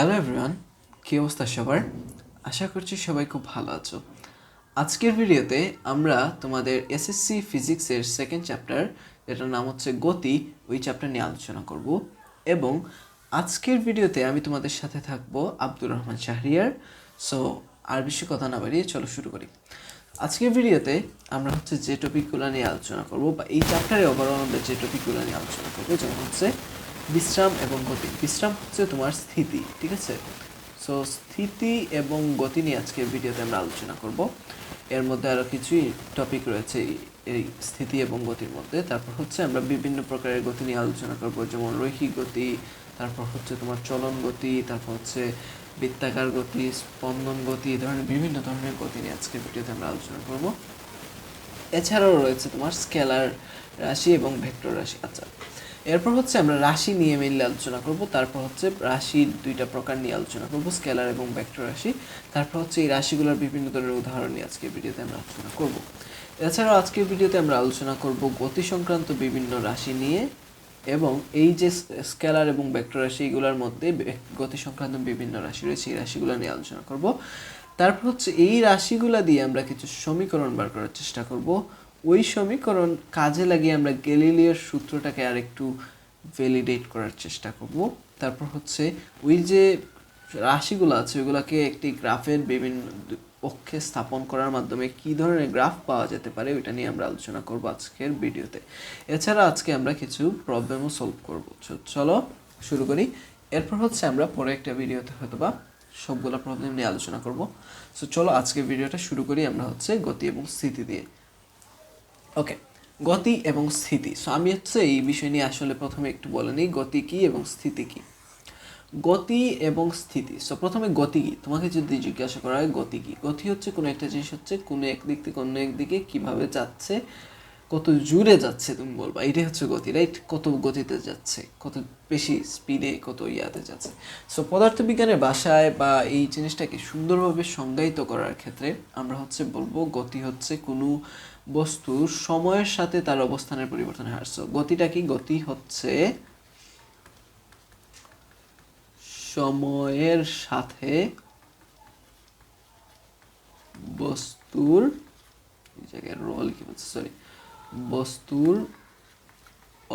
Hello everyone, কী অবস্থা সবার? আশা করছি সবাই খুব ভালো আছো। আজকের ভিডিওতে আমরা তোমাদের এসএসসি ফিজিক্সের সেকেন্ড চ্যাপ্টার, যেটার নাম হচ্ছে গতি, ওই চ্যাপ্টার নিয়ে আলোচনা করব। এবং আজকের ভিডিওতে আমি তোমাদের সাথে থাকবো আব্দুর রহমান শাহরিয়ার। সো আর বেশি কথা না বাড়িয়ে চলো শুরু করি। আজকের ভিডিওতে আমরা হচ্ছে যে টপিকগুলো নিয়ে আলোচনা করব, বা এই চ্যাপ্টারে ওভারঅল আমরা যে টপিকগুলো নিয়ে আলোচনা করবো, যেমন হচ্ছে বিশ্রাম এবং গতি। বিশ্রাম হচ্ছে তোমার স্থিতি, ঠিক আছে? সো স্থিতি এবং গতি নিয়ে আজকের ভিডিওতে আমরা আলোচনা করব। এর মধ্যে আরও কিছুই টপিক রয়েছে এই স্থিতি এবং গতির মধ্যে। তারপর হচ্ছে আমরা বিভিন্ন প্রকারের গতি নিয়ে আলোচনা করব, যেমন রৈখিক গতি, তারপর হচ্ছে তোমার চলন গতি, তারপর হচ্ছে বৃত্তাকার গতি, স্পন্দন গতি, এই ধরনের বিভিন্ন ধরনের গতি নিয়ে আজকের ভিডিওতে আমরা আলোচনা করব। এছাড়াও রয়েছে তোমার স্কেলার রাশি এবং ভেক্টর রাশি। আচ্ছা, এরপর হচ্ছে আমরা রাশি নিয়ে মেনলি আলোচনা করব। তারপর হচ্ছে রাশির দুইটা প্রকার নিয়ে আলোচনা করব, স্কেলার এবং ভেক্টর রাশি। তারপর হচ্ছে এই রাশিগুলোর বিভিন্ন ধরনের উদাহরণ নিয়ে আজকের ভিডিওতে আমরা আলোচনা করব। এছাড়াও আজকের ভিডিওতে আমরা আলোচনা করব গতি সংক্রান্ত বিভিন্ন রাশি নিয়ে, এবং এই যে স্কেলার এবং ভেক্টর রাশি, এগুলোর মধ্যে গতি সংক্রান্ত বিভিন্ন রাশি রয়েছে, এই রাশিগুলো নিয়ে আলোচনা করব। তারপর হচ্ছে এই রাশিগুলো দিয়ে আমরা কিছু সমীকরণ বার করার চেষ্টা করব। ওই সমীকরণ কাজে লাগিয়ে আমরা গ্যালিলিওর সূত্রটাকে আর একটু ভ্যালিডেট করার চেষ্টা করব। তারপর হচ্ছে ওই যে রাশিগুলো আছে ওইগুলোকে একটি গ্রাফের বিভিন্ন পক্ষে স্থাপন করার মাধ্যমে কী ধরনের গ্রাফ পাওয়া যেতে পারে ওইটা নিয়ে আমরা আলোচনা করব আজকের ভিডিওতে। এছাড়া আজকে আমরা কিছু প্রবলেমও সলভ করব। চলো শুরু করি। এরপর হচ্ছে আমরা পরে একটা ভিডিওতে হয়তোবা সবগুলো প্রবলেম নিয়ে আলোচনা করব। সো চলো আজকের ভিডিওটা শুরু করি আমরা হচ্ছে গতি এবং স্থিতি দিয়ে। ওকে, গতি এবং স্থিতি। সো আমি হচ্ছে এই বিষয় নিয়ে আসলে প্রথমে একটু বলে নিই গতি কী এবং স্থিতি কী। গতি এবং স্থিতি। সো প্রথমে গতি কী, তোমাকে যদি জিজ্ঞাসা করা হয় গতি কী, গতি হচ্ছে কোনো একটা জিনিস হচ্ছে কোনো এক দিক থেকে অন্য একদিকে কীভাবে যাচ্ছে, কত জোরে যাচ্ছে তুমি বলবা, এটাই হচ্ছে গতি, রাইট? কত গতিতে যাচ্ছে, কত বেশি স্পিডে, কত ইয়াতে যাচ্ছে। সো পদার্থবিজ্ঞানের ভাষায় বা এই জিনিসটাকে সুন্দরভাবে সংজ্ঞায়িত করার ক্ষেত্রে আমরা হচ্ছে বলবো গতি হচ্ছে কোনো বস্তুর সময়ের সাথে তার অবস্থানের পরিবর্তনের হার। সো গতিটা কি? গতি হচ্ছে সময়ের সাথে বস্তুর, এই জায়গায় রোল কি বলছে, সরি, বস্তুর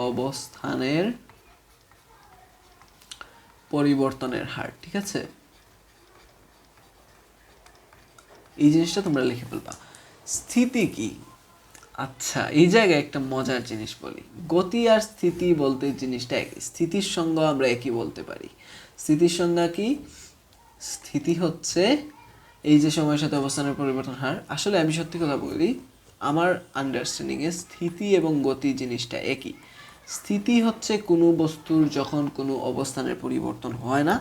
অবস্থানের পরিবর্তনের হার, ঠিক আছে? এই জিনিসটা তোমরা লিখে ফেলবা। স্থিতি কি? আচ্ছা, এই জায়গায় একটা মজার জিনিস বলি। গতি আর স্থিতি বলতে জিনিসটা একই, স্থিতির সংজ্ঞা আমরা একই বলতে পারি। স্থিতির সংজ্ঞা কি? স্থিতি হচ্ছে এই যে সময়ের সাথে অবস্থানের পরিবর্তন হার। আসলে আমি সত্যি কথা বলি, আমার আন্ডারস্ট্যান্ডিংয়ে স্থিতি এবং গতি জিনিসটা একই। স্থিতি হচ্ছে কোনো বস্তুর যখন কোনো অবস্থানের পরিবর্তন হয় না,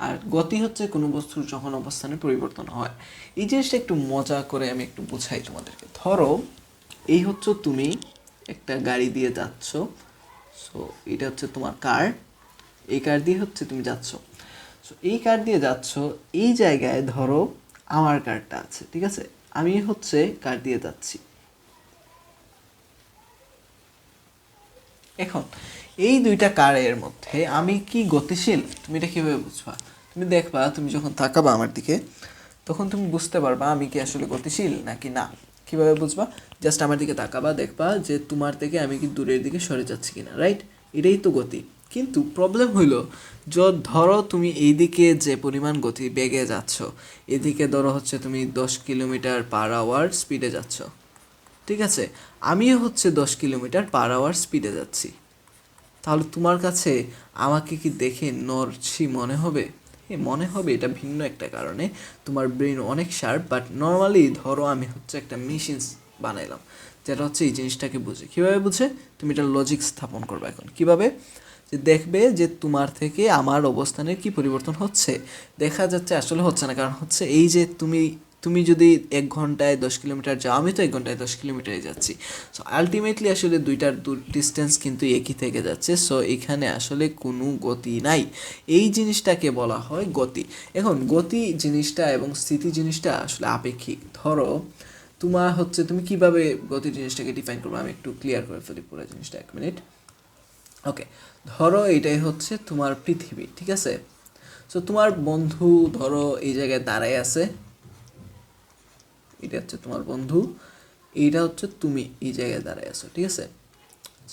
আর গতি হচ্ছে কোনো বস্তুর যখন অবস্থানের পরিবর্তন হয়। এই জিনিসটা একটু মজা করে আমি একটু বোঝাই তোমাদেরকে। ধরো এই হচ্ছে তুমি একটা গাড়ি দিয়ে যাচ্ছ, সো এটা হচ্ছে তোমার কার, এই কার দিয়ে হচ্ছে তুমি যাচ্ছ। সো এই কার দিয়ে যাচ্ছ, এই জায়গায় ধরো আমার কারটা আছে, ঠিক আছে? আমি হচ্ছে কার দিয়ে যাচ্ছি। এখন এই দুইটা কারের মধ্যে আমি কি গতিশীল, তুমি এটা কীভাবে বুঝবা? তুমি দেখবা, তুমি যখন তাকাবা আমার দিকে, তখন তুমি বুঝতে পারবা আমি কি আসলে গতিশীল নাকি না। কীভাবে বুঝবা? জাস্ট আমার দিকে তাকাবা, দেখবা যে তোমার থেকে আমি কি দূরের দিকে সরে যাচ্ছি কিনা, রাইট? এটাই তো গতি। কিন্তু প্রবলেম হইল, ধরো তুমি এইদিকে যে পরিমাণ গতি বেগে যাচ্ছ, এদিকে ধরো হচ্ছে তুমি 10 কিলোমিটার/আওয়ার স্পিডে যাচ্ছ, ঠিক আছে? আমিও হচ্ছে 10 কিলোমিটার/আওয়ার স্পিডে যাচ্ছি। তাহলে তোমার কাছে আমাকে কি দেখে নরছি মনে হবে? মনে হবে এটা ভিন্ন একটা কারণে, তোমার ব্রেন অনেক শার্প। বাট নর্মালি ধরো আমি হচ্ছে একটা মেশিন বানাইলাম যেটা হচ্ছে এই জিনিসটাকে বুঝে। কীভাবে বুঝে? তুমি এটা লজিক স্থাপন করবে। এখন কিভাবে? যে দেখবে যে তোমার থেকে আমার অবস্থানের কি পরিবর্তন হচ্ছে, দেখা যাচ্ছে আসলে হচ্ছে না। কারণ হচ্ছে এই যে তুমি তুমি যদি 1 ঘন্টায় 10 কিলোমিটার যাও, আমি তো 1 ঘন্টায় 10 কিলোমিটারে যাচ্ছি। সো আলটিমেটলি আসলে দুইটার ডিস্টেন্স কিন্তু একই থেকে যাচ্ছে। সো এখানে আসলে কোনো গতি নাই। এই জিনিসটাকে বলা হয় গতি। এখন গতি জিনিসটা এবং স্থিতি জিনিসটা আসলে আপেক্ষিক। ধরো তোমার হচ্ছে তুমি কিভাবে গতি জিনিসটাকে ডিফাইন করবে, আমি একটু ক্লিয়ার করে ফেলি পুরো জিনিসটা, 1 মিনিট। ওকে, ধরো এটাই হচ্ছে তোমার পৃথিবী, ঠিক আছে? সো তোমার বন্ধু ধরো এই জায়গায় দাঁড়ায় আছে, এটা হচ্ছে তোমার বন্ধু, এইটা হচ্ছে তুমি এই জায়গায় দাঁড়ায় আছো, ঠিক আছে।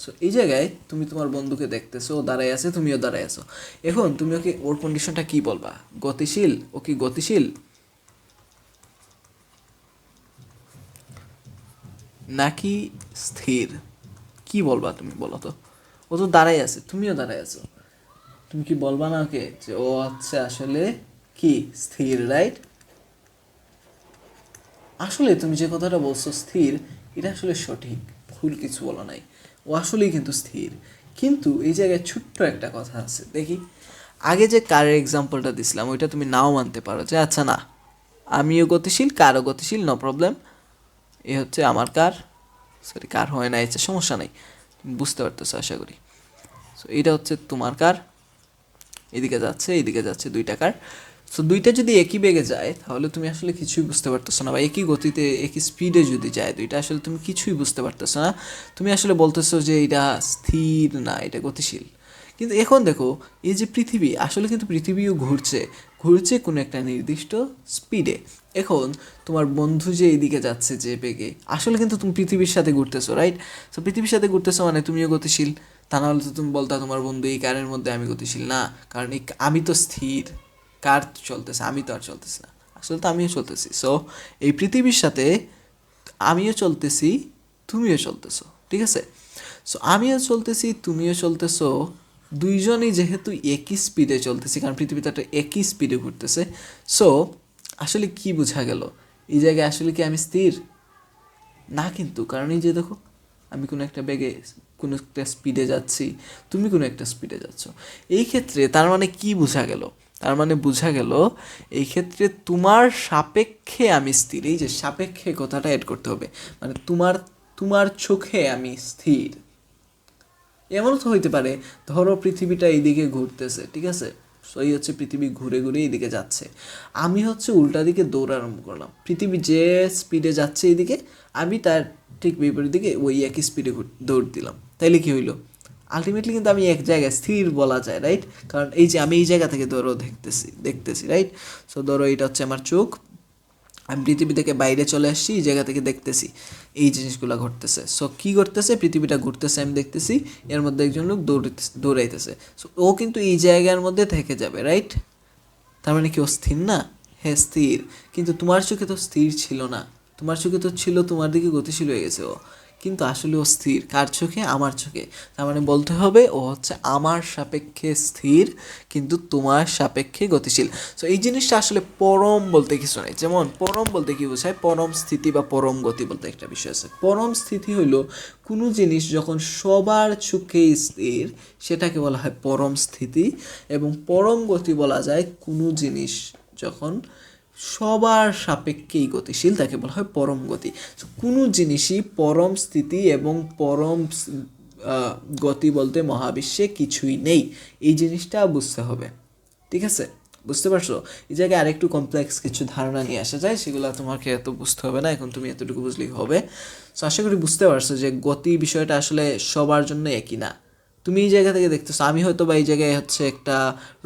সো এই জায়গায় তুমি তোমার বন্ধুকে দেখতেছো, ও দাঁড়ায় আছে, তুমিও দাঁড়ায় আছো। এখন তুমি ওকে ওর কন্ডিশনটা কি বলবা? গতিশীল, ও কি গতিশীল নাকি স্থির? কি বলবা তুমি, বলো তো? ও তো দাঁড়ায় আছে, তুমিও দাঁড়ায় আছো, তুমি কি বলবা না ওকে যে ও হচ্ছে আসলে কি স্থির, রাইট? আসলে তুমি যে কথাটা বলছো স্থির, এটা আসলে সঠিক, ভুল কিছু বলা নাই, ও আসলেই কিন্তু স্থির। কিন্তু এই জায়গায় ছোট্ট একটা কথা আছে, দেখি। আগে যে কারের এক্সাম্পলটা দিছিলাম ওইটা তুমি নাও মানতে পারো যে আচ্ছা না, আমিও গতিশীল, কারও গতিশীল, নো প্রবলেম, এ হচ্ছে আমার কার, সরি কার হয় না, এসে সমস্যা নেই, তুমি বুঝতে পারতেছো আশা করি। সো এটা হচ্ছে তোমার কার, এদিকে যাচ্ছে এইদিকে যাচ্ছে দুইটা কার। সো দুইটা যদি একই বেগে যায় তাহলে তুমি আসলে কিছুই বুঝতে পারতেছো না, বা একই গতিতে একই স্পিডে যদি যায় দুইটা, আসলে তুমি কিছুই বুঝতে পারতেছো না। তুমি আসলে বলতেছো যে এটা স্থির না, এটা গতিশীল। কিন্তু এখন দেখো, এই যে পৃথিবী, আসলে কিন্তু পৃথিবীও ঘুরছে, ঘুরছে কোনো একটা নির্দিষ্ট স্পিডে। এখন তোমার বন্ধু যে এইদিকে যাচ্ছে যে বেগে, আসলে কিন্তু তুমি পৃথিবীর সাথে ঘুরতেছো, রাইট? সো পৃথিবীর সাথে ঘুরতেছো মানে তুমিও গতিশীল। তা নাহলে তো তুমি বলতা তোমার বন্ধু এই কারের মধ্যে আমি গতিশীল না, কারণ এই আমি তো স্থির, কার চলতেছে, আমি তো আর চলতেছি না, আসলে তো আমিও চলতেছি। সো এই পৃথিবীর সাথে আমিও চলতেছি, তুমিও চলতেছো, ঠিক আছে। সো আমিও চলতেছি, তুমিও চলতেছো, দুইজনই যেহেতু একই স্পিডে চলতেছি, কারণ পৃথিবীতে একটা একই স্পিডে ঘুরতেছে। সো আসলে কি বোঝা গেল, এই জায়গায় আসলে কি আমি স্থির না? কিন্তু কারণ এই যে দেখো, আমি কোনো একটা বেগে কোনো একটা স্পিডে যাচ্ছি, তুমি কোনো একটা স্পিডে যাচ্ছ। এই ক্ষেত্রে তার মানে কি বোঝা গেল? তার মানে বোঝা গেল এই ক্ষেত্রে তোমার সাপেক্ষে আমি স্থির। এই যে সাপেক্ষে কথাটা অ্যাড করতে হবে, মানে তোমার তোমার চোখে আমি স্থির। এমনও তো হইতে পারে, ধরো পৃথিবীটা এইদিকে ঘুরতেছে, ঠিক আছে, সো এই হচ্ছে পৃথিবী ঘুরে ঘুরে এইদিকে যাচ্ছে, আমি হচ্ছে উল্টা দিকে দৌড় আরম্ভ করলাম, পৃথিবী যে স্পিডে যাচ্ছে এইদিকে, আমি তার ঠিক বিপরীত দিকে ওই একই স্পিডে দৌড় দিলাম, তাইলে কি হইলো? আলটিমেটলি কিন্তু আমি এক জায়গায় স্থির বলা যায়, রাইট? কারণ এই যে আমি এই জায়গা থেকে ধরো দেখতেছি, রাইট? সো ধরো এটা হচ্ছে আমার চোখ, আমি পৃথিবী থেকে বাইরে চলে আসছি, এই জায়গা থেকে দেখতেছি এই জিনিসগুলো ঘটতেছে। সো কী ঘটতেছে? পৃথিবীটা ঘুরতেছে, আমি দেখতেছি, এর মধ্যে একজন লোক দৌড়াইতেছে। সো ও কিন্তু এই জায়গার মধ্যে থেকে যাবে, রাইট? তার মানে কি ও স্থির না? হ্যাঁ স্থির, কিন্তু তোমার চোখে তো স্থির ছিল না, তোমার চোখে তো ছিল তোমার দিকে গতিশীল হয়ে গেছে ও, কিন্তু আসলে ও স্থির কার চোখে? আমার চোখে। তার মানে বলতে হবে ও হচ্ছে আমার সাপেক্ষে স্থির কিন্তু তোমার সাপেক্ষে গতিশীল। সো এই জিনিসটা আসলে পরম বলতে কিছু নাই। যেমন পরম বলতে কি বোঝায়? পরম স্থিতি বা পরম গতি বলতে একটা বিষয় আছে। পরম স্থিতি হইলো কোনো জিনিস যখন সবার চোখে স্থির, সেটাকে বলা হয় পরম স্থিতি। এবং পরম গতি বলা যায় কোনো জিনিস যখন সবার সাপেক্ষেই গতিশীল, তাকে বলা হয় পরম গতি। কোনো জিনিসই পরম স্থিতি এবং পরম গতি বলতে মহাবিশ্বে কিছুই নেই, এই জিনিসটা বুঝতে হবে, ঠিক আছে? বুঝতে পারছো? এই জায়গায় আরেকটু কমপ্লেক্স কিছু ধারণা নিয়ে আসা যায়, সেগুলো তোমাকে এত বুঝতে হবে না, এখন তুমি এতটুকু বুঝলেই হবে। সো আশা করি বুঝতে পারছো যে গতি বিষয়টা আসলে সবার জন্য একই না। তুমি এই জায়গা থেকে দেখতেছো, আমি হয়তো বা এই জায়গায় হচ্ছে একটা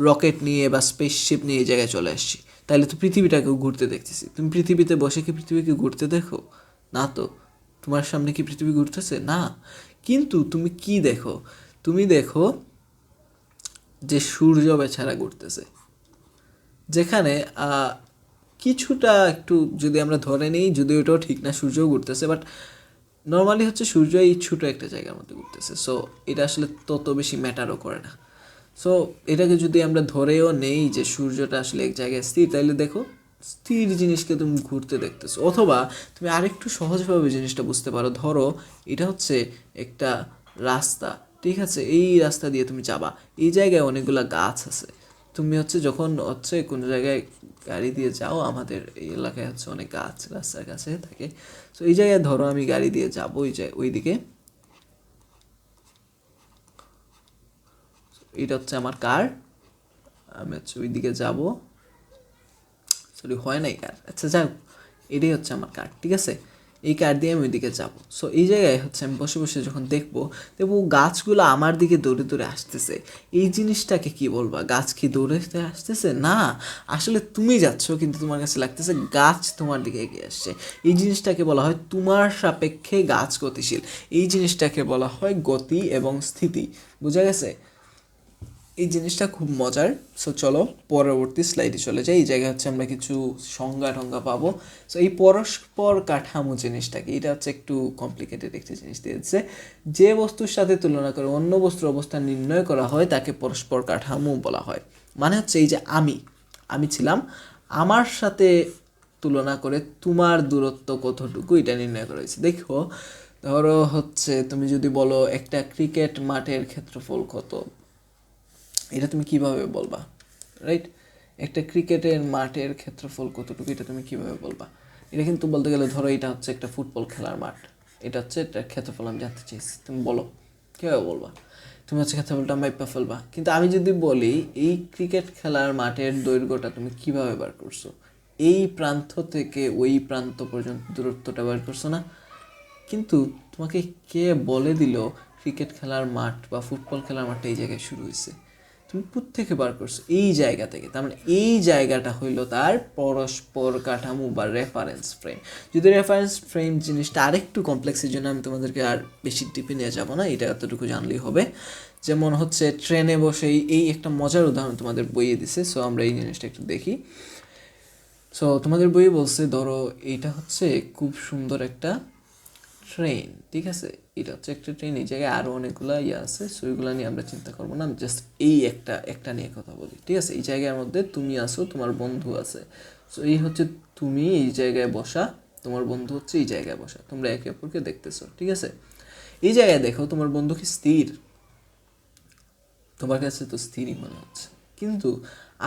রকেট নিয়ে বা স্পেসশিপ নিয়ে এই জায়গায় চলে আসছি, তাহলে তো পৃথিবীটাকেও ঘুরতে দেখতেছি। তুমি পৃথিবীতে বসে কি পৃথিবীকে ঘুরতে দেখো? না তো। তোমার সামনে কি পৃথিবী ঘুরতেছে? না। কিন্তু তুমি কি দেখো? তুমি দেখো যে সূর্য বেচারা ঘুরতেছে, যেখানে কিছুটা একটু যদি আমরা ধরে নিই, যদি ওটাও ঠিক না, সূর্যও ঘুরতেছে, বাট নর্মালি হচ্ছে সূর্য এই ছোটো একটা জায়গার মধ্যে ঘুরতেছে। সো এটা আসলে তত বেশি ম্যাটারও করে না। সো এটাকে যদি আমরা ধরেও নেই যে সূর্যটা আসলে এক জায়গায় স্থির, তাইলে দেখো স্থির জিনিসকে তুমি ঘুরতে দেখতেছো। অথবা তুমি আরেকটু সহজভাবে জিনিসটা বুঝতে পারো, ধরো এটা হচ্ছে একটা রাস্তা, ঠিক আছে, এই রাস্তা দিয়ে তুমি যাবা, এই জায়গায় অনেকগুলা গাছ আছে, তুমি হচ্ছে যখন হচ্ছে কোনো জায়গায় গাড়ি দিয়ে যাও, আমাদের এই এলাকায় হচ্ছে অনেক গাছ রাস্তার কাছে থাকে। তো এই জায়গায় ধরো আমি গাড়ি দিয়ে যাবো ওই দিকে, এটা হচ্ছে আমার কার, আমি হচ্ছে ওই দিকে যাবো, সরি হয় নাই কার, আচ্ছা যাও, এটাই হচ্ছে আমার কার, ঠিক আছে। এই কাঠ দিয়ে আমি ওইদিকে যাবো। সো এই জায়গায় হচ্ছে আমি বসে বসে যখন দেখবো গাছগুলো আমার দিকে দৌড়ে দৌড়ে আসতেছে। এই জিনিসটাকে কি বলবা? গাছ কি দৌড়ে আসতেছে? না, আসলে তুমি যাচ্ছ কিন্তু তোমার কাছে লাগতেছে গাছ তোমার দিকে এগিয়ে আসছে। এই জিনিসটাকে বলা হয় তোমার সাপেক্ষে গাছ গতিশীল। এই জিনিসটাকে বলা হয় গতি এবং স্থিতি। বোঝা গেছে? এই জিনিসটা খুব মজার। সো চলো পরবর্তী স্লাইডে চলে যাই। এই জায়গায় হচ্ছে আমরা কিছু সংজ্ঞা টঙ্গা পাবো। সো এই পরস্পর কাঠামো জিনিসটাকে, এটা হচ্ছে একটু কমপ্লিকেটেড একটা জিনিস দিয়েছে। যে বস্তুর সাথে তুলনা করে অন্য বস্তুর অবস্থান নির্ণয় করা হয় তাকে পরস্পর কাঠামো বলা হয়। মানে হচ্ছে এই যে আমি ছিলাম, আমার সাথে তুলনা করে তোমার দূরত্ব কতটুকু এটা নির্ণয় করা হয়েছে। দেখো, ধরো হচ্ছে তুমি যদি বলো একটা ক্রিকেট মাঠের ক্ষেত্রফল কত, এটা তুমি কিভাবে বলবা? রাইট, একটা ক্রিকেটের মাঠের ক্ষেত্রফল কতটুকু এটা তুমি কিভাবে বলবা? এটা কিন্তু বলতে গেলে ধরো এটা হচ্ছে একটা ফুটবল খেলার মাঠ, এটা হচ্ছে একটা ক্ষেত্রফল আমি জানতে চাইছি, তুমি বলো কীভাবে বলবা? তুমি হচ্ছে ক্ষেত্রফলটা মাইপা ফেলবা। কিন্তু আমি যদি বলি এই ক্রিকেট খেলার মাঠের দৈর্ঘ্যটা তুমি কিভাবে বার করছো, এই প্রান্ত থেকে ওই প্রান্ত পর্যন্ত দূরত্বটা বার করছো না? কিন্তু তোমাকে কে বলে দিল ক্রিকেট খেলার মাঠ বা ফুটবল খেলার মাঠটা এই জায়গায় শুরু হয়েছে? তুমি থেকে বার করছো এই জায়গা থেকে। তার মানে এই জায়গাটা হইলো তার পরস্পর কাঠামো বা রেফারেন্স ফ্রেম। যদি রেফারেন্স ফ্রেম জিনিসটা আরেকটু কমপ্লেক্সের জন্য আমি তোমাদেরকে আর বেশি টিপে নিয়ে যাবো না, এটা এতটুকু জানলেই হবে। যেমন হচ্ছে ট্রেনে বসেই এই একটা মজার উদাহরণ তোমাদের বইয়ে দিছে। সো আমরা এই জিনিসটা একটু দেখি। সো তোমাদের বইয়ে বলছে ধরো এইটা হচ্ছে খুব সুন্দর একটা ট্রেন, ঠিক আছে? এটা হচ্ছে একটা ট্রেন, এই জায়গায় আরও অনেকগুলো আছে। সো ওইগুলো নিয়ে আমরা চিন্তা করবো না, জাস্ট এই একটা নিয়ে কথা বলি, ঠিক আছে? এই জায়গার মধ্যে তুমি আসো, তোমার বন্ধু আছে। সো এই হচ্ছে তুমি এই জায়গায় বসা, তোমার বন্ধু হচ্ছে এই জায়গায় বসা, তোমরা একে অপরকে দেখতেছো, ঠিক আছে? এই জায়গায় দেখো তোমার বন্ধু কি স্থির? তোমার কাছে তো স্থিরই মনে হচ্ছে, কিন্তু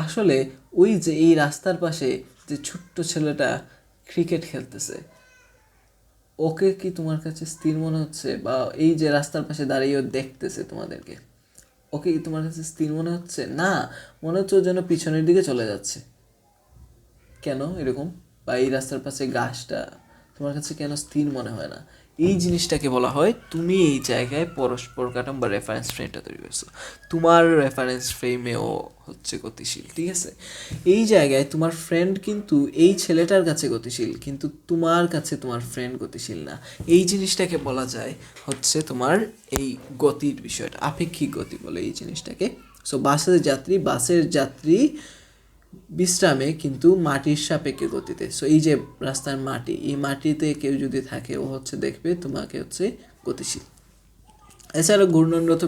আসলে ওই যে এই রাস্তার পাশে যে ছোট্ট ছেলেটা ক্রিকেট খেলতেছে, ওকে কি তোমার কাছে স্থির মনে হচ্ছে? বা এই যে রাস্তার পাশে দাঁড়িয়ে দেখতেছে তোমাদেরকে, ওকে কি তোমার কাছে স্থির মনে হচ্ছে? না, মনে হচ্ছে ও যেন পিছনের দিকে চলে যাচ্ছে। কেন এরকম? বা এই রাস্তার পাশে গাছটা তোমার কাছে কেন স্থির মনে হয় না? এই জিনিসটাকে বলা হয় তুমি এই জায়গায় পরস্পর কাঠামো বা রেফারেন্স ফ্রেমটা তৈরি করছো। তোমার রেফারেন্স ফ্রেমেও হচ্ছে গতিশীল, ঠিক আছে? এই জায়গায় তোমার ফ্রেন্ড কিন্তু এই ছেলেটার কাছে গতিশীল, কিন্তু তোমার কাছে তোমার ফ্রেন্ড গতিশীল না। এই জিনিসটাকে বলা যায় হচ্ছে তোমার এই গতির বিষয়টা, আপেক্ষিক গতি বলে এই জিনিসটাকে। সো বাসের যাত্রী বিশ্রামে কিন্তু মাটির সাপেক্ষে গতিতে। সো এই যে রাস্তার মাটি, এই মাটিতে কেউ যদি থাকে ও হচ্ছে দেখবে তোমাকে হচ্ছে গতিশীল। এছাড়া ঘূর্ণনরত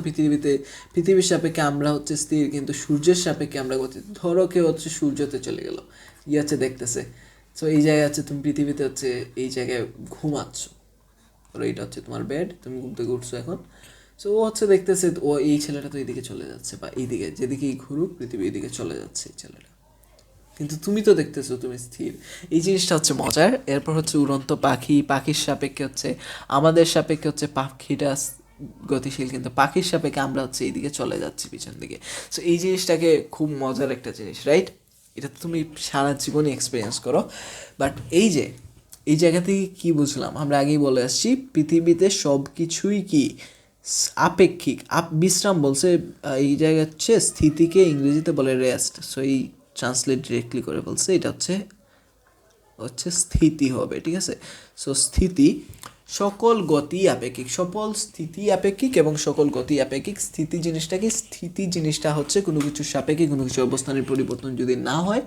পৃথিবীর সাপেক্ষে আমরা হচ্ছে স্থির, কিন্তু সূর্যের সাপেক্ষে আমরা গতি। ধরো কেউ হচ্ছে সূর্যতে চলে গেল, হচ্ছে দেখতেছে। সো এই জায়গায় হচ্ছে তুমি পৃথিবীতে হচ্ছে এই জায়গায় ঘুমাচ্ছ, ধরো এইটা হচ্ছে তোমার বেড, তুমি ঘুম থেকে উঠছো এখন। সো ও হচ্ছে দেখতেছে ও এই ছেলেটা তো এইদিকে চলে যাচ্ছে, বা এইদিকে যেদিকেই ঘুরুক পৃথিবী এইদিকে চলে যাচ্ছে এই ছেলেটা, কিন্তু তুমি তো দেখতেছো তুমি স্থির। এই জিনিসটা হচ্ছে মজার। এরপর হচ্ছে উড়ন্ত পাখির সাপেক্ষে হচ্ছে আমাদের সাপেক্ষে হচ্ছে পাখিটা গতিশীল, কিন্তু পাখির সাপেক্ষে আমরা হচ্ছে এইদিকে চলে যাচ্ছি পিছন দিকে। সো এই জিনিসটাকে খুব মজার একটা জিনিস, রাইট? এটা তো তুমি সারা জীবনই এক্সপিরিয়েন্স করো। বাট এই যে এই জায়গা থেকে কী বুঝলাম, আমরা আগেই বলে আসছি পৃথিবীতে সব কিছুই কি আপেক্ষিক। বিশ্রাম বলছে, এই জায়গা হচ্ছে স্থিতিকে ইংরেজিতে বলে রেস্ট। সো এই ট্রান্সলেট ডিরেক্টলি করে বলছে এটা হচ্ছে স্থিতি হবে, ঠিক আছে? সো স্থিতি, সকল গতি আপেক্ষিক, সকল স্থিতি আপেক্ষিক এবং সকল গতি আপেক্ষিক। স্থিতি জিনিসটা হচ্ছে কোনো কিছুর সাপেক্ষে কোনো কিছু অবস্থানের পরিবর্তন যদি না হয়,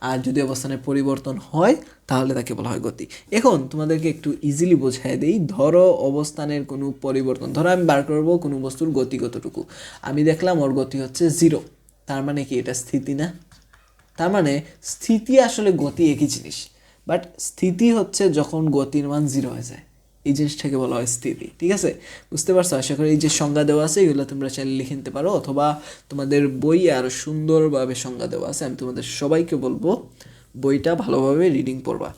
আর যদি অবস্থানের পরিবর্তন হয় তাহলে তাকে বলা হয় গতি। এখন তোমাদেরকে একটু ইজিলি বোঝাই দেই। ধরো অবস্থানের কোনো পরিবর্তন, ধরো আমি বার করবো কোনো বস্তুর গতি কতটুকু, আমি দেখলাম ওর গতি হচ্ছে 0, তার মানে কি এটা স্থিতি না? তার মানে স্থিতি আসলে গতি একই জিনিস, বাট স্থিতি হচ্ছে যখন গতির মান 0 হয়ে যায়, এই জিনিসটাকে বলা হয় স্থিতি, ঠিক আছে? বুঝতে পারছো? আশা করি এই যে সংজ্ঞা দেওয়া আছে এগুলো তোমরা চাইলে লিখে নিতে পারো, অথবা তোমাদের বই আরও সুন্দরভাবে সংজ্ঞা দেওয়া আছে। আমি তোমাদের সবাইকে বলবো বইটা ভালোভাবে রিডিং পড়বা,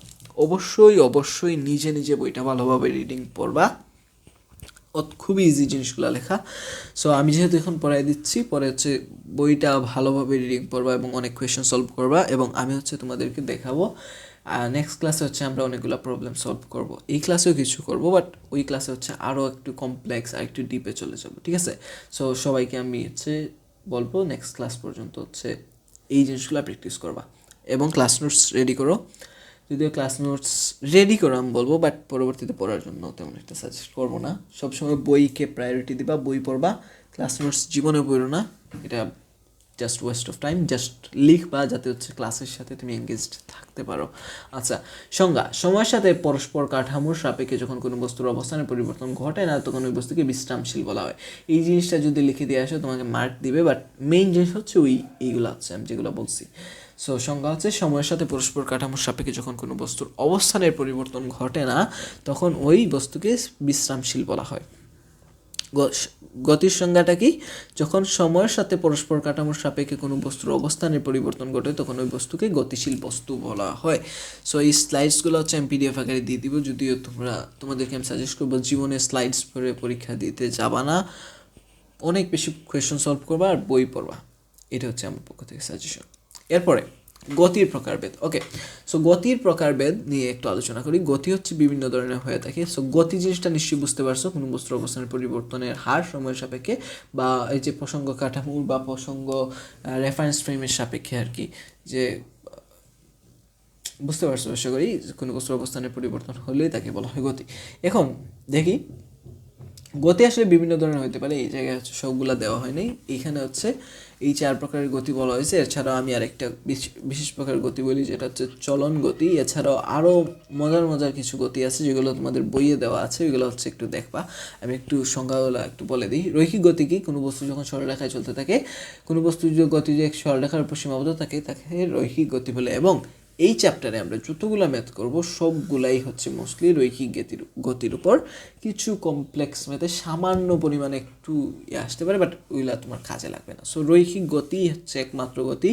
অবশ্যই নিজে নিজে বইটা ভালোভাবে রিডিং পড়বা। খুবই ইজি জিনিসগুলো লেখা। সো আমি যেহেতু এখন পড়াই দিচ্ছি, পরে হচ্ছে বইটা ভালোভাবে রিডিং পড়বা এবং অনেক কোয়েশ্চেন সলভ করবা, এবং আমি হচ্ছে তোমাদেরকে দেখাবো নেক্সট ক্লাসে হচ্ছে আমরা অনেকগুলো প্রবলেম সলভ করব, এই ক্লাসেও কিছু করব, বাট ওই ক্লাসে হচ্ছে আরও একটু কমপ্লেক্স আর একটু ডিপে চলে যাবো, ঠিক আছে? সো সবাইকে আমি হচ্ছে বলবো নেক্সট ক্লাস পর্যন্ত হচ্ছে এই জিনিসগুলো প্র্যাকটিস করবা এবং ক্লাস নোটস রেডি করো। যদিও ক্লাস নোটস রেডি করো আমি বলবো, বাট পরবর্তীতে পড়ার জন্য তেমন একটা সাজেস্ট করবো না। সবসময় বইকে প্রায়োরিটি দিবা, বই পড়বা, ক্লাস নোটস জীবনে পড়ো না, এটা just West of time. Just লিখবা যাতে হচ্ছে ক্লাসের সাথে তুমি এঙ্গেজড থাকতে পারো। আচ্ছা, সংজ্ঞা: সময়ের সাথে পরস্পর কাঠামোর সাপেক্ষে যখন কোনো বস্তুর অবস্থানের পরিবর্তন ঘটে না তখন ওই বস্তুকে বিশ্রামশীল বলা হয়। এই জিনিসটা যদি লিখে দিয়ে আসো তোমাকে মার্ক দিবে, বাট মেইন জিনিস হচ্ছে এইগুলো হচ্ছে আমি যেগুলো বলছি। সো সংজ্ঞা হচ্ছে সময়ের সাথে পরস্পর কাঠামোর সাপেক্ষে যখন কোনো বস্তুর অবস্থানের পরিবর্তন ঘটে না তখন ওই বস্তুকে বিশ্রামশীল বলা হয়। গতির সংজ্ঞাটা কি? যখন সময়ের সাথে পরস্পর কাঠামোর সাপেক্ষে কোনো বস্তুর অবস্থানের পরিবর্তন ঘটে তখন ওই বস্তুকে গতিশীল বস্তু বলা হয়। সো এই স্লাইডসগুলো হচ্ছে আমি পিডিএফ আকারে দিয়ে দিব, যদিও তোমাদেরকে আমি সাজেস্ট করবো জীবনে স্লাইডস পড়ে পরীক্ষা দিতে যাবা না, অনেক বেশি কোয়েশ্চন সলভ করবা আর বই পড়বা, এটা হচ্ছে আমার পক্ষ থেকে সাজেশন। এরপরে গতির প্রকারভেদ। ওকে, সো গতির প্রকারভেদ নিয়ে একটু আলোচনা করি। গতি হচ্ছে বিভিন্ন ধরনের হয়ে থাকে। সো গতি জিনিসটা নিশ্চয়ই বুঝতে পারছো, কোনো বস্তুর অবস্থানের পরিবর্তনের হার সময়ের সাপেক্ষে বা এই যে প্রসঙ্গ কাঠামো বা প্রসঙ্গ রেফারেন্স ফ্রেমের সাপেক্ষে আর কি, যে বুঝতে পারছো আশা করি, কোনো বস্তুর অবস্থানের পরিবর্তন হলেই তাকে বলা হয় গতি। এখন দেখি গতি আসলে বিভিন্ন ধরনের হতে পারে, এই জায়গায় হচ্ছে সবগুলা দেওয়া হয়নি, এইখানে হচ্ছে এই 4 প্রকারের গতি বলা হয়েছে। এছাড়াও আমি আরেকটা বিশেষ প্রকারের গতি বলি যেটা হচ্ছে চলন গতি। এছাড়াও আরও মজার মজার কিছু গতি আছে যেগুলো তোমাদের বইয়ে দেওয়া আছে, ওইগুলো হচ্ছে একটু দেখবা। আমি একটু সংজ্ঞাগুলো একটু বলে দিই। রৈখিক গতি কি? কোনো বস্তু যখন সরলরেখায় চলতে থাকে, কোনো বস্তু যদি গতি যে সরলরেখার উপর সীমাবদ্ধ থাকে তাকে রৈখিক গতি বলে। এবং এই চ্যাপ্টারে আমরা যতগুলো ম্যাথ করব সবগুলাই হচ্ছে মোস্টলি রৈখিক গতির উপর। কিছু কমপ্লেক্স ম্যাথে সামান্য পরিমাণে একটু আসতে পারে, বাট ওইগুলা তোমার কাজে লাগবে না। সো রৈখিক গতি হচ্ছে একমাত্র গতি,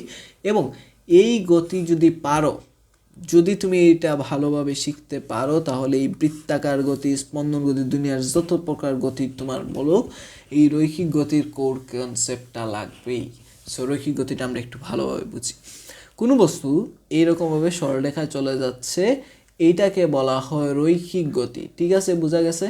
এবং এই গতি যদি তুমি এটা ভালোভাবে শিখতে পারো তাহলে এই বৃত্তাকার গতি, স্পন্দন গতি, দুনিয়ার যত প্রকার গতি তোমার বলো, এই রৈখিক গতির কোর কনসেপ্টটা লাগবেই। সো রৈখিক গতিটা আমরা একটু ভালোভাবে বুঝি। কোনো বস্তু এইরকমভাবে সরলরেখায় চলে যাচ্ছে, এইটাকে বলা হয় রৈখিক গতি। ঠিক আছে, বোঝা গেছে?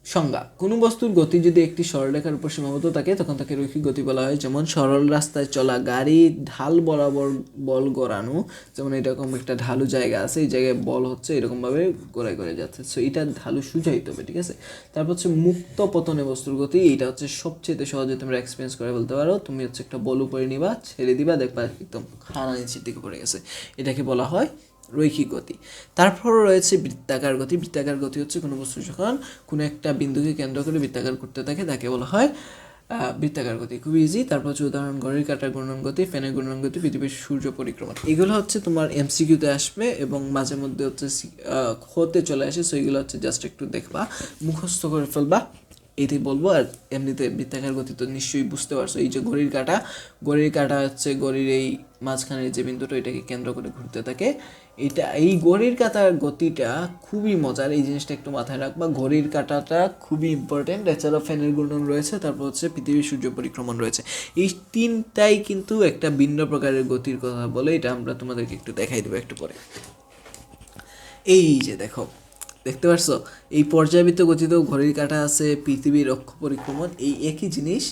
সংজ্ঞা: কোনো বস্তুর গতি যদি একটি সরলরেখার উপর সীমাবদ্ধ থাকে তখন তাকে রৈখিক গতি বলা হয়। যেমন সরল রাস্তায় চলা গাড়ি, ঢাল বরাবর বল গড়ানো, যেমন এরকম একটা ঢালু জায়গা আছে, এই জায়গায় বল হচ্ছে এরকমভাবে গড়ায় গড়ে যাচ্ছে, সো এটা ঢালু সুজাইতে হবে, ঠিক আছে? তারপর হচ্ছে মুক্ত পতনে বস্তুর গতি, এইটা হচ্ছে সবচেয়ে সহজে তোমরা এক্সপিরিয়েন্স করে বলতে পারো। তুমি হচ্ছে একটা বল উপরে নিবা, ছেড়ে দিবা, দেখবা একদম খানা নিচের দিকে পড়ে গেছে, এটাকে বলা হয় রৈখিক গতি। তারপর রয়েছে বৃত্তাকার গতি। বৃত্তাকার গতি হচ্ছে কোনো বস্তু যখন কোনো একটা বিন্দুকে কেন্দ্র করে বৃত্তাকার করতে থাকে তাকে বলা হয় বৃত্তাকার গতি। খুব ইজি। তারপর হচ্ছে উদাহরণ ঘড়ির কাঁটার ঘূর্ণন গতি, ফ্যানের ঘূর্ণন গতি, পৃথিবীর সূর্য পরিক্রমা। এগুলো হচ্ছে তোমার এমসিকিউতে আসবে এবং মাঝে মধ্যে হচ্ছে হতে চলে আসে, সো এগুলো হচ্ছে জাস্ট একটু দেখবা, মুখস্থ করে ফেলবা, এইটাই বলবো। আর এমনিতে বৃত্তাকার গতি তো নিশ্চয়ই বুঝতে পারছো, এই যে ঘড়ির কাঁটা হচ্ছে ঘড়ির এই মাঝখানের যে বিন্দুটা এটাকে কেন্দ্র করে ঘুরতে থাকে। এই ঘড়ির কাঁটার গতিটা খুবই মজার, এই জিনিসটা একটু মাথায় রাখবা। ঘড়ির কাঁটাটা খুবই ইম্পর্টেন্ট। এছাড়াও ফ্যানের ঘূর্ণন রয়েছে, তারপর হচ্ছে পৃথিবীর সূর্য পরিক্রমণ রয়েছে। এই তিনটাই কিন্তু একটা ভিন্ন প্রকারের গতির কথা বলে, এটা আমরা তোমাদেরকে একটু দেখাই দেবো একটু পরে। এই যে দেখতে পারছো, এই পর্যায়বৃত্ত গতিতেও ঘড়ির কাঁটা আছে, পৃথিবীর অক্ষ পরিক্রমণ, এই একই জিনিস,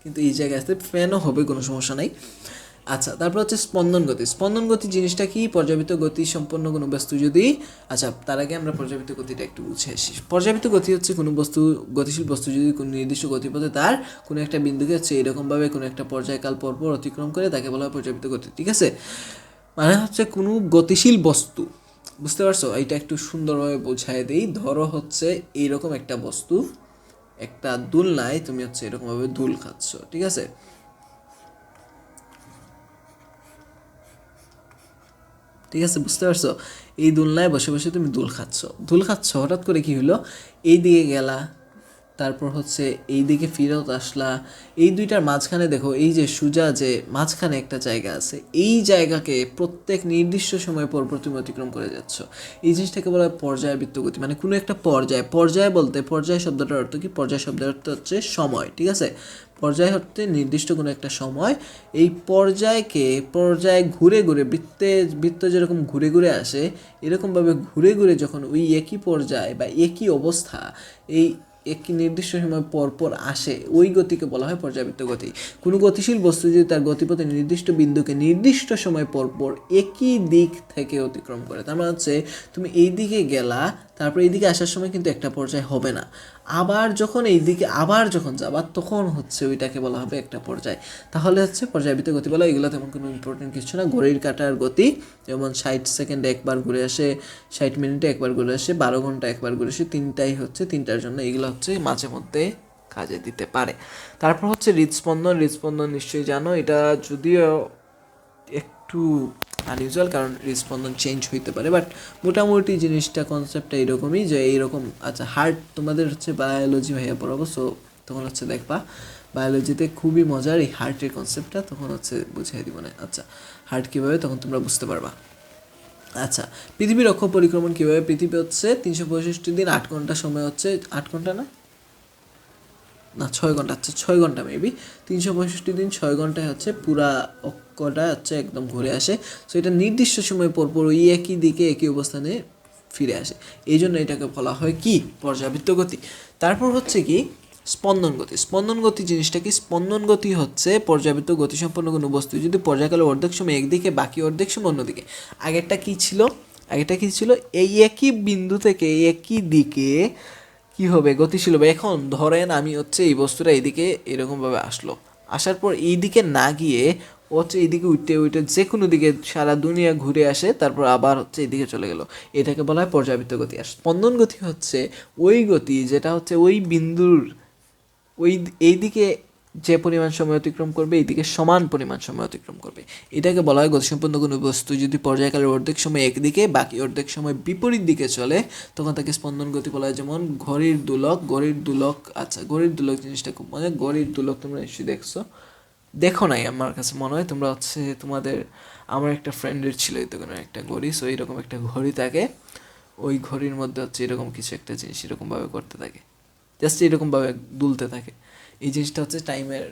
কিন্তু এই জায়গায় আসতে ফ্যানও হবে, কোনো সমস্যা নাই। আচ্ছা, তারপর হচ্ছে স্পন্দন গতি। স্পন্দন গতি জিনিসটা কি? পর্যাবৃত্ত গতি সম্পন্ন কোনো বস্তু যদি, আচ্ছা তার আগে আমরা পর্যাবৃত্ত গতিটা একটু বুঝে আসি। পর্যাবৃত্ত গতি হচ্ছে কোনো বস্তু, গতিশীল বস্তু যদি কোনো নির্দিষ্ট গতিপথে তার কোনো একটা বিন্দুকে হচ্ছে এরকমভাবে কোনো একটা পর্যায়কাল পরপর অতিক্রম করে তাকে বলা হয় পর্যাবৃত্ত গতি, ঠিক আছে? মানে হচ্ছে কোনো গতিশীল বস্তু, বুঝতে পারছো? এটা একটু সুন্দরভাবে বোঝায় দিই। ধরো হচ্ছে এইরকম একটা বস্তু, একটা দোলনায় তুমি হচ্ছে এরকমভাবে দোল খাচ্ছ, ঠিক আছে? বুঝতে পারছো? এই দোলনায় বসে বসে তুমি দোল খাচ্ছ, হঠাৎ করে কি হলো, এই দিকে গেলা, তারপর হচ্ছে এই দিকে ফিরত আসলা, এই দুইটার মাঝখানে দেখো এই যে সোজা যে মাঝখানে একটা জায়গা আছে, এই জায়গাকে প্রত্যেক নির্দিষ্ট সময় পর তুমি অতিক্রম করে যাচ্ছ। এই জিনিসটাকে বলা হয় পর্যায়বৃত্ত গতি। মানে কোনো একটা পর্যায় বলতে, পর্যায় শব্দটার অর্থ কি? পর্যায় শব্দের অর্থ হচ্ছে সময়, ঠিক আছে? পর্যায় হচ্ছে নির্দিষ্ট কোনো একটা সময়, এই পর্যায় ঘুরে ঘুরে বৃত্ত যেরকম ঘুরে ঘুরে আসে, এরকমভাবে ঘুরে ঘুরে যখন ওই একই পর্যায় বা একই অবস্থা এই একটি নির্দিষ্ট সময় পর পর আসে, ওই গতিকে বলা হয় পর্যাবৃত্ত গতি। কোনো গতিশীল বস্তু যদি তার গতিপথে নির্দিষ্ট বিন্দুকে নির্দিষ্ট সময় পর পর একই দিক থেকে অতিক্রম করে, তার মানে হচ্ছে তুমি এই দিকে গেলা, তারপর এই দিকে আসার সময় কিন্তু একটা পর্যায় হবে না, আবার যখন এই দিকে আবার যখন যাবা তখন হচ্ছে ওইটাকে বলা হবে একটা পর্যায়। তাহলে হচ্ছে পর্যায়বৃত্ত গতি বলা। এগুলো তেমন কোনো ইম্পর্টেন্ট কিছু না। ঘড়ির কাঁটার গতি যেমন 60 সেকেন্ডে একবার ঘুরে আসে, 60 মিনিটে একবার ঘুরে আসে, 12 ঘন্টা একবার ঘুরে আসে, তিনটার জন্য এগুলো হচ্ছে মাঝে মধ্যে কাজে দিতে পারে। তারপর হচ্ছে হৃদস্পন্দন। হৃদস্পন্দন নিশ্চয়ই জানো, এটা যদিও একটু আনইউজুয়াল কারণ হৃদস্পন্দন চেঞ্জ হইতে পারে, বাট মোটামুটি জিনিসটা কনসেপ্টটা এরকমই যে এইরকম। আচ্ছা, হার্ট তোমাদের হচ্ছে বায়োলজি ভাইয়া পড়াবো, সো তখন হচ্ছে দেখবা বায়োলজিতে খুবই মজার এই হার্টের কনসেপ্টটা, তখন হচ্ছে বুঝিয়ে দিব না। আচ্ছা, হার্ট কীভাবে তখন তোমরা বুঝতে পারবা। আচ্ছা, পৃথিবীর অক্ষ পরিক্রমণ কীভাবে? পৃথিবী হচ্ছে 365 দিন 8 ঘন্টা সময় হচ্ছে, 8 ঘন্টা না 6 ঘন্টা, আচ্ছা 6 ঘন্টা মেবি, 365 দিন 6 ঘন্টায় হচ্ছে পুরা অক্ষটা হচ্ছে একদম ঘুরে আসে। সো এটা নির্দিষ্ট সময় পরপর ওই একই দিকে একই অবস্থানে ফিরে আসে, এই জন্য এটাকে বলা হয় কি পর্যাবৃত্ত গতি। তারপর হচ্ছে কি স্পন্দন গতি। স্পন্দন গতি জিনিসটা কি? স্পন্দন গতি হচ্ছে পর্যাবৃত্ত গতিসম্পন্ন কোনো বস্তু যদি পর্যায়কালে অর্ধেক সময় একদিকে বাকি অর্ধেক সময় অন্যদিকে। আগেরটা কি ছিল এই একই বিন্দু থেকে একই দিকে কি হবে? গতিশীল হবে। এখন ধরেন আমি হচ্ছে এই বস্তুটা এইদিকে এরকমভাবে আসার পর এই দিকে না গিয়ে ও হচ্ছে এইদিকে উঠতে যে কোনো দিকে সারা দুনিয়া ঘুরে আসে, তারপর আবার হচ্ছে এইদিকে চলে গেল, এটাকে বলা হয় পর্যাবৃত্ত গতি। আর স্পন্দন গতি হচ্ছে ওই গতি যেটা হচ্ছে ওই বিন্দুর এইদিকে যে পরিমাণ সময় অতিক্রম করবে এইদিকে সমান পরিমাণ সময় অতিক্রম করবে, এটাকে বলা হয় গতিসম্পন্ন কোনো বস্তু যদি পর্যায়কালের অর্ধেক সময় একদিকে বাকি অর্ধেক সময় বিপরীত দিকে চলে তখন তাকে স্পন্দন গতি বলা হয়। যেমন ঘড়ির দোলক। আচ্ছা, ঘড়ির দোলক জিনিসটা খুব মজা। ঘড়ির দোলক তোমরা নিশ্চয়ই দেখো নাই, আমার কাছে মনে হয় তোমরা হচ্ছে আমার একটা ফ্রেন্ডের ছিল এই দোকানের একটা ঘড়ি, সো এইরকম একটা ঘড়ি থাকে, ওই ঘড়ির মধ্যে হচ্ছে এরকম কিছু একটা জিনিস এরকমভাবে করতে থাকে, জাস্ট এরকমভাবে দুলতে থাকে। এই জিনিসটা হচ্ছে টাইমের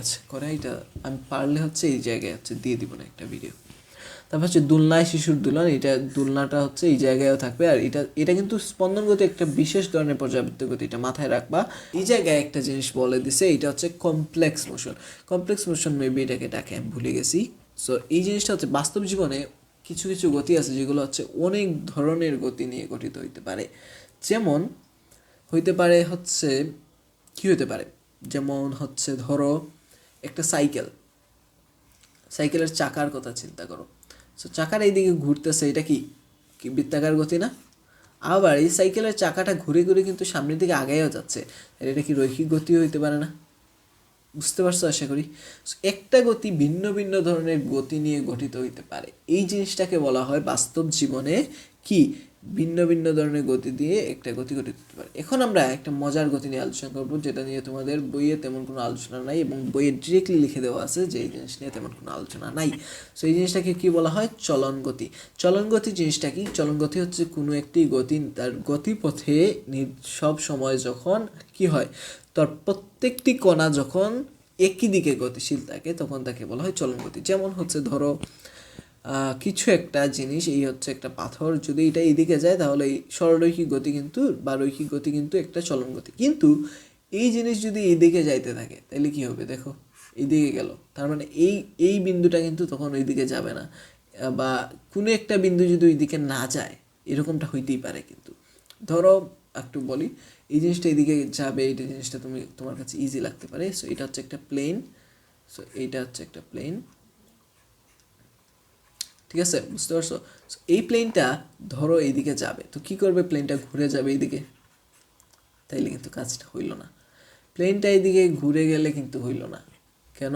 আছে করে, এটা আমি পারলে হচ্ছে এই জায়গায় হচ্ছে দিয়ে দিব না একটা ভিডিও। তারপর হচ্ছে দুলনায় শিশুর দুলন, দুলনাটা হচ্ছে এই জায়গায়ও থাকবে। আর এটা কিন্তু স্পন্দন গতি একটা বিশেষ ধরনের পর্যাবৃত্ত গতি, এটা মাথায় রাখবা। এই জায়গায় একটা জিনিস বলে দিছে, এটা হচ্ছে কমপ্লেক্স মোশন মেবি এটাকে ডাকে, আমি ভুলে গেছি। সো এই জিনিসটা হচ্ছে বাস্তব জীবনে কিছু কিছু গতি আছে যেগুলো হচ্ছে অনেক ধরনের গতি নিয়ে গঠিত হইতে পারে। যেমন হইতে পারে হচ্ছে কি হতে পারে, যেমন হচ্ছে ধরো একটা সাইকেলের চাকার কথা চিন্তা করো। সো চাকার এইদিকে ঘুরতেছে, এটা কি বৃত্তাকার গতি না? আবার এই সাইকেলের চাকাটা ঘুরে ঘুরে কিন্তু সামনের দিকে আগাইও যাচ্ছে, এটা কি রৈখিক গতি হইতে পারে না? বুঝতে পারছো আশা করি। একটা গতি ভিন্ন ভিন্ন ধরনের গতি নিয়ে গঠিত হইতে পারে, এই জিনিসটাকে বলা হয় বাস্তব জীবনে কি ভিন্ন ভিন্ন ধরনের গতি দিয়ে একটা গতি গঠিত হতে পারে। এখন আমরা একটা মজার গতি নিয়ে আলোচনা করবো, যেটা নিয়ে তোমাদের বইয়ে তেমন কোনো আলোচনা নাই এবং বইয়ে ডিরেক্টলি লিখে দেওয়া আছে যে এই জিনিস নিয়ে তেমন কোনো আলোচনা নাই। সো এই জিনিসটাকে কি বলা হয়? চলন গতি জিনিসটা কি? চলন গতি হচ্ছে কোনো একটি গতি তার গতিপথে সব সময় যখন কি হয়, তার প্রত্যেকটি কণা যখন একই দিকে গতিশীল থাকে তখন তাকে বলা হয় চলন গতি। যেমন হচ্ছে ধরো কিছু একটা জিনিস, এই হচ্ছে একটা পাথর, যদি এটা এইদিকে যায় তাহলে এই সরলরৈখিক গতি কিন্তু বা রৈখিক গতি কিন্তু একটা চলন গতি। কিন্তু এই জিনিস যদি এইদিকে যাইতে থাকে তাহলে কি হবে? দেখো এইদিকে গেল, তার মানে এই বিন্দুটা কিন্তু তখন ওইদিকে যাবে না, বা কোনো একটা বিন্দু যদি ওইদিকে না যায় এরকমটা হইতেই পারে। কিন্তু ধরো একটু বলি, এই জিনিসটা এইদিকে যাবে, এইটা জিনিসটা তোমার কাছে ইজি লাগতে পারে। সো এটা হচ্ছে একটা প্লেন, ঠিক আছে, বুঝতে পারছো? এই প্লেনটা ধরো এইদিকে যাবে, তো কি করবে? প্লেনটা ঘুরে যাবে এইদিকে, তাইলে কিন্তু কাজটা হইল না। প্লেনটা এইদিকে ঘুরে গেলে কিন্তু হইল না, কেন?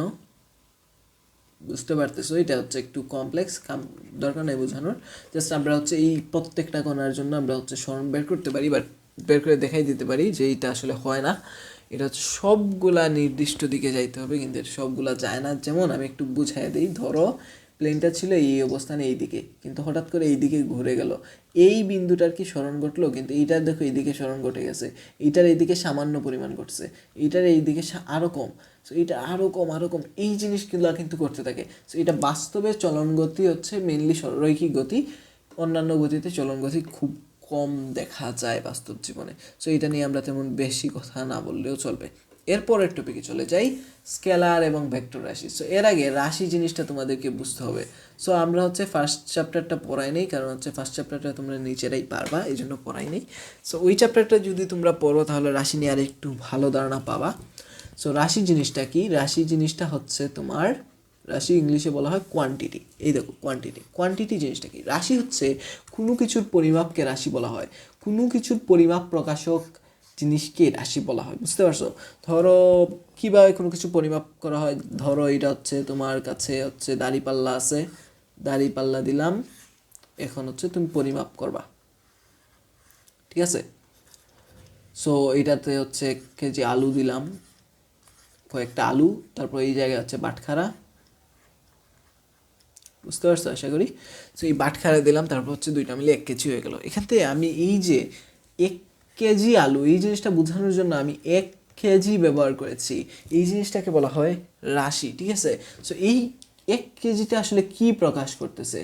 বুঝতে পারতেছো? এটা হচ্ছে একটু কমপ্লেক্স, দরকার নেই বোঝানোর। জাস্ট আমরা হচ্ছে এই প্রত্যেকটা কণার জন্য আমরা হচ্ছে সরণ বের করতে পারি, বাট বের করে দেখাই দিতে পারি যে এইটা আসলে হয় না। এটা হচ্ছে সবগুলা নির্দিষ্ট দিকে যাইতে হবে, কিন্তু সবগুলা যায় না। যেমন আমি একটু বুঝাই দিই, ধরো প্লেনটা ছিল এই অবস্থানে এই দিকে, কিন্তু হঠাৎ করে এই দিকে ঘুরে গেল। এই বিন্দুটার কি স্মরণ ঘটলো, কিন্তু এইটার দেখো এইদিকে স্মরণ ঘটে গেছে, এইটার এইদিকে সামান্য পরিমাণ ঘটছে, এইটার এইদিকে আরও কম, সো এটা আরও কম আরও কম, এই জিনিসগুলো কিন্তু করতে থাকে। সো এটা বাস্তবে চলন গতি হচ্ছে মেনলি রৈখিক গতি, অন্যান্য গতিতে চলন গতি খুব কম দেখা যায় বাস্তব জীবনে। সো এটা নিয়ে আমরা তেমন বেশি কথা না বললেও চলবে। এরপরের টপিকে চলে যাই, স্কেলার এবং ভেক্টর রাশি। সো এর আগে রাশি জিনিসটা তোমাদেরকে বুঝতে হবে। সো আমরা হচ্ছে ফার্স্ট চ্যাপ্টারটা পড়াই নেই, কারণ হচ্ছে ফার্স্ট চ্যাপ্টারটা তোমরা নিজেরাই পারবা, এই জন্য পড়াই নেই। সো ওই চ্যাপ্টারটা যদি তোমরা পড়ো তাহলে রাশি নিয়ে আর একটু ভালো ধারণা পাবা। সো রাশি জিনিসটা কি? রাশি জিনিসটা হচ্ছে তোমার, রাশি ইংলিশে বলা হয় কোয়ান্টিটি। এই দেখো কোয়ান্টিটি, কোয়ান্টিটি জিনিসটা কি? রাশি হচ্ছে কোনো কিছুর পরিমাপকে রাশি বলা হয়, কোনো কিছুর পরিমাপ প্রকাশক জিনিসকে রাশি বলা হয়, বুঝতে পারছো? ধরো কীভাবে কোনো কিছু পরিমাপ করা হয়, ধরো এটা হচ্ছে তোমার কাছে হচ্ছে দাড়িপাল্লা আছে, দাড়িপাল্লা দিলাম, এখন হচ্ছে তুমি পরিমাপ করবা, ঠিক আছে? সো এটাতে হচ্ছে 1 কেজি আলু দিলাম, কয়েকটা আলু, তারপর এই জায়গায় হচ্ছে বাটখারা, বুঝতে পারছো আশা করি? সো এই বাটখারা দিলাম, তারপর হচ্ছে দুইটা মিলে 1 কেজি হয়ে গেল। এখান থেকে আমি এই যে 1 কেজি আলু, এই জিনিসটা বোঝানোর জন্য আমি 1 কেজি ব্যবহার করেছি, এই জিনিসটাকে বলা হয় রাশি, ঠিক আছে? সো এই 1 কেজিটা আসলে কি প্রকাশ করতেছে?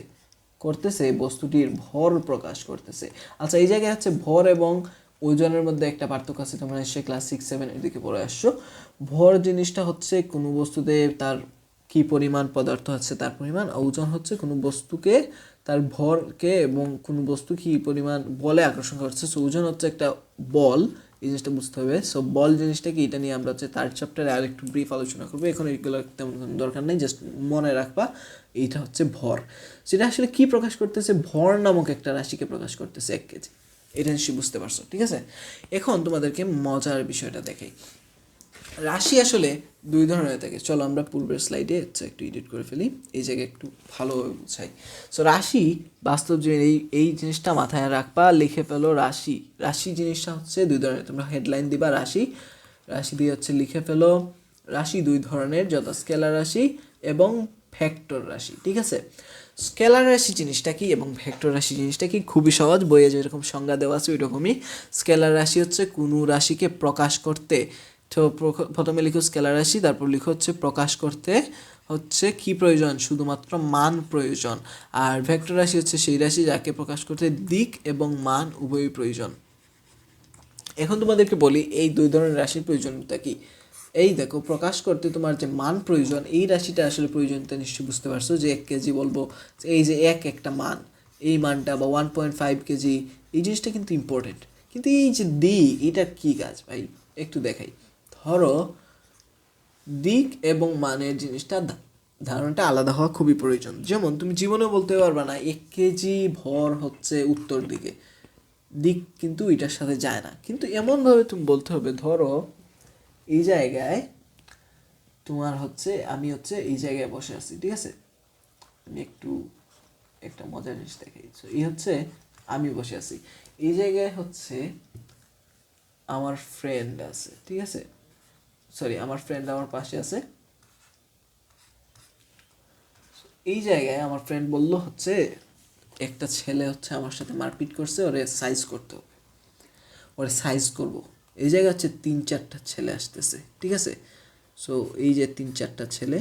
বস্তুটির ভর প্রকাশ করতেছে। আচ্ছা, এই জায়গায় হচ্ছে ভর এবং ওজনের মধ্যে একটা পার্থক্য আছে, তোমরা নিশ্চয়ই ক্লাস 6-7 এর দিকে পড়ে আসছো। ভর জিনিসটা হচ্ছে কোনো বস্তুতে তার কি পরিমাণ পদার্থ আছে তার পরিমাণ, ওজন হচ্ছে কোনো বস্তুকে তার ভরকে এবং কোনো বস্তু কি পরিমাণ বলে আকর্ষণ করছে। সো ওজন হচ্ছে একটা বল, এই জিনিসটা বুঝতে হবে। সো বল জিনিসটা কি, এটা নিয়ে আমরা হচ্ছে থার্ড চ্যাপ্টারে আর একটু ব্রিফ আলোচনা করবো, এখন এইগুলো তেমন দরকার নেই, জাস্ট মনে রাখবা এইটা হচ্ছে ভর। সেটা আসলে কি প্রকাশ করতেছে? ভর নামক একটা রাশিকে প্রকাশ করতেছে 1 কেজি, এটা নিশ্চয়ই বুঝতে পারছো, ঠিক আছে? এখন তোমাদেরকে মজার বিষয়টা দেখাই। রাশি আসলে 2 ধরনের থাকে, চলো আমরা পূর্বের স্লাইডে হচ্ছে একটু এডিট করে ফেলি, এই জায়গায় একটু ভালোভাবে বুঝাই। সো রাশি বাস্তব জীবনে এই জিনিসটা মাথায় রাখবা, লিখে ফেলো। রাশি জিনিসটা হচ্ছে 2 ধরনের, তোমরা হেডলাইন দিবা রাশি, রাশি দিয়ে হচ্ছে লিখে ফেলো। রাশি 2 ধরনের, যথা স্কেলার রাশি এবং ভেক্টর রাশি, ঠিক আছে? স্কেলার রাশি জিনিসটা কি এবং ভেক্টর রাশি জিনিসটা কি? খুবই সহজ, বইয়ে যেরকম সংজ্ঞা দেওয়া আছে ওই রকমই। স্কেলার রাশি হচ্ছে কোনো রাশিকে প্রকাশ করতে, তো প্রথমে লিখো স্কেলার রাশি, তারপর লিখো হচ্ছে প্রকাশ করতে হচ্ছে কি প্রয়োজন? শুধুমাত্র মান প্রয়োজন। আর ভেক্টর রাশি হচ্ছে সেই রাশি যাকে প্রকাশ করতে দিক এবং মান উভয়ই প্রয়োজন। এখন তোমাদেরকে বলি এই 2 ধরনের রাশির প্রয়োজনীয়তা কি। এই দেখো, প্রকাশ করতে তোমার যে মান প্রয়োজন, এই রাশিটা আসলে প্রয়োজনীয়তা নিশ্চয়ই বুঝতে পারছো, যে 1 কেজি বলবো, এই যে একটা মান, এই মানটা বা 1.5 কেজি, এই জিনিসটা কিন্তু ইম্পর্টেন্ট। কিন্তু এই যে দিক, এটার কি কাজ ভাই একটু দেখাই। ধরো দিক এবং মানের জিনিসটা ধারণাটা আলাদা হওয়া খুবই প্রয়োজন। যেমন তুমি জীবনে বলতে পারবা না 1 কেজি ভর হচ্ছে উত্তর দিকে, দিক কিন্তু এটার সাথে যায় না। কিন্তু এমনভাবে তুমি বলতে হবে, ধরো এই জায়গায় তোমার হচ্ছে, আমি হচ্ছে এই জায়গায় বসে আছি, ঠিক আছে? আমি একটু একটা মজার জিনিস দেখাই। এই হচ্ছে আমি বসে আছি, এই জায়গায় হচ্ছে আমার ফ্রেন্ড আছে, ঠিক আছে? সরি, আমার ফ্রেন্ড আমার পাশে আছে। এই জায়গায় আমার ফ্রেন্ড বলল হচ্ছে একটা ছেলে হচ্ছে আমার সাথে মারপিট করছে, ওরে সাইজ করতে হবে, ওরে সাইজ করব। এই জায়গায় হচ্ছে 3-4টা ছেলে আসতেছে, ঠিক আছে? সো এই যে 3-4টা ছেলে,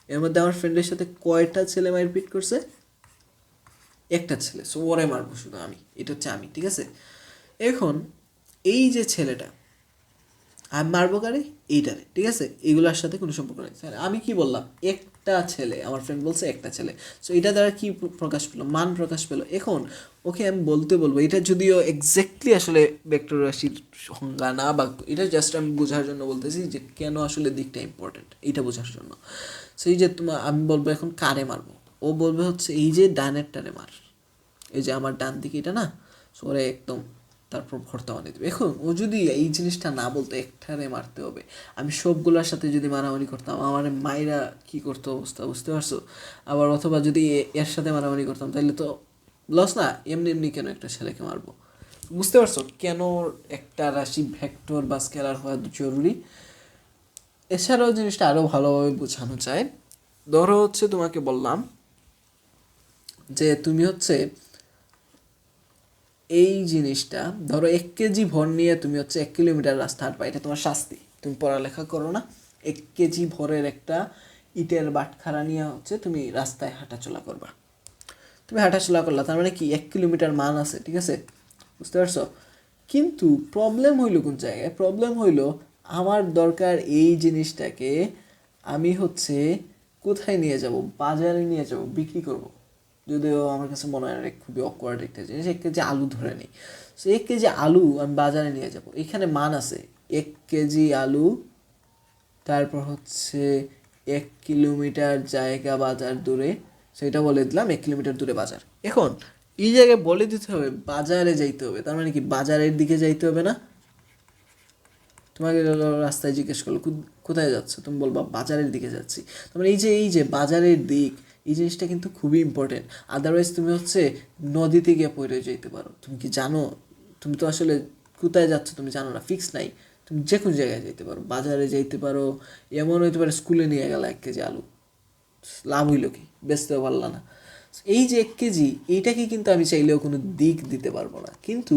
এর মধ্যে আমার ফ্রেন্ডের সাথে কয়টা ছেলে মারপিট করছে? একটা ছেলে। সো ওরে মারবো শুধু আমি, এটা হচ্ছে আমি, ঠিক আছে? এখন এই যে ছেলেটা, আমি মারবো কারে? এইটারে, ঠিক আছে? এগুলোর সাথে কোনো সম্পর্ক নেই। আমি কি বললাম? একটা ছেলে, আমার ফ্রেন্ড বলছে একটা ছেলে। সো এটা দ্বারা কি প্রকাশ পেলো? মান প্রকাশ পেলো। এখন ওকে আমি বলবো, এটা যদিও এক্স্যাক্টলি আসলে ভেক্টর রাশির সংজ্ঞা না, বা এটা জাস্ট আমি বোঝার জন্য বলতেছি যে কেন আসলে দিকটা ইম্পর্টেন্ট, এটা বোঝার জন্য। সেই যে আমি বলবো এখন কারে মারবো, ও বলবে হচ্ছে এই যে ডানেরটারে মার, এই যে আমার ডান দিকে এটা না, সরে একদম, তারপর ভর্তা বানিয়ে দেবে। এখন ও যদি এই জিনিসটা না বলতো একটারে মারতে হবে, আমি সবগুলোর সাথে যদি মারামারি করতাম, আমার মায়েরা কী করতো অবস্থা বুঝতে পারছো? আবার অথবা যদি এর সাথে মারামারি করতাম তাহলে তো লস না, এমনি এমনি কেন একটা ছেলেকে মারবো? বুঝতে পারছো কেন একটা রাশি ভেক্টর বা স্কেলার হওয়া জরুরি? এছাড়াও জিনিসটা আরও ভালোভাবে বোঝানো যায়। ধরো হচ্ছে তোমাকে বললাম যে তুমি হচ্ছে এই জিনিসটা ধরো 1 কেজি ভর নিয়ে তুমি হচ্ছে 1 কিলোমিটার রাস্তা হাঁটবা, এটা তোমার শাস্তি। তুমি পড়ালেখা করো না, 1 কেজি ভরের একটা ইটের বাটখারা নিয়ে হচ্ছে তুমি রাস্তায় হাঁটাচলা করবা। তুমি হাঁটাচলা করলা, তার মানে কি 1 কিলোমিটার মান আছে, ঠিক আছে, বুঝতে পারছো? কিন্তু প্রবলেম হইলো কোন জায়গায়? প্রবলেম হইলো আমার দরকার এই জিনিসটাকে আমি হচ্ছে কোথায় নিয়ে যাব? বাজারে নিয়ে যাব, বিক্রি করব। যদিও আমার কাছে মনে হয় খুবই অকওয়ার্ড একটা জিনিস, 1 কেজি আলু ধরে নিই। সো 1 কেজি আলু আমি বাজারে নিয়ে যাব, এখানে মান আছে 1 কেজি আলু, তারপর হচ্ছে 1 কিলোমিটার জায়গা বাজার দূরে, সেটা বলে দিলাম 1 কিলোমিটার দূরে বাজার। এখন এই জায়গায় বলে দিতে হবে বাজারে যাইতে হবে, তার মানে কি বাজারের দিকে যাইতে হবে না? তোমাকে রাস্তায় জিজ্ঞেস করলো কোথায় যাচ্ছ, তুমি বলবা বাজারের দিকে যাচ্ছি। তার মানে এই যে বাজারের দিক, এই জিনিসটা কিন্তু খুবই ইম্পর্টেন্ট। আদারওয়াইজ তুমি হচ্ছে নদীতে গিয়ে পড়ে যেতে পারো। তুমি কি জানো? তুমি তো আসলে কোথায় যাচ্ছ তুমি জানো না, ফিক্স নাই। তুমি যে কোনো জায়গায় যেতে পারো, বাজারে যাইতে পারো, এমন হইতে পারে স্কুলে নিয়ে গেল 1 কেজি আলু, লাভ হইল কি? বেচতেও পারলা না। এই যে 1 কেজি, এইটাকে কিন্তু আমি চাইলেও কোনো দিক দিতে পারবো না, কিন্তু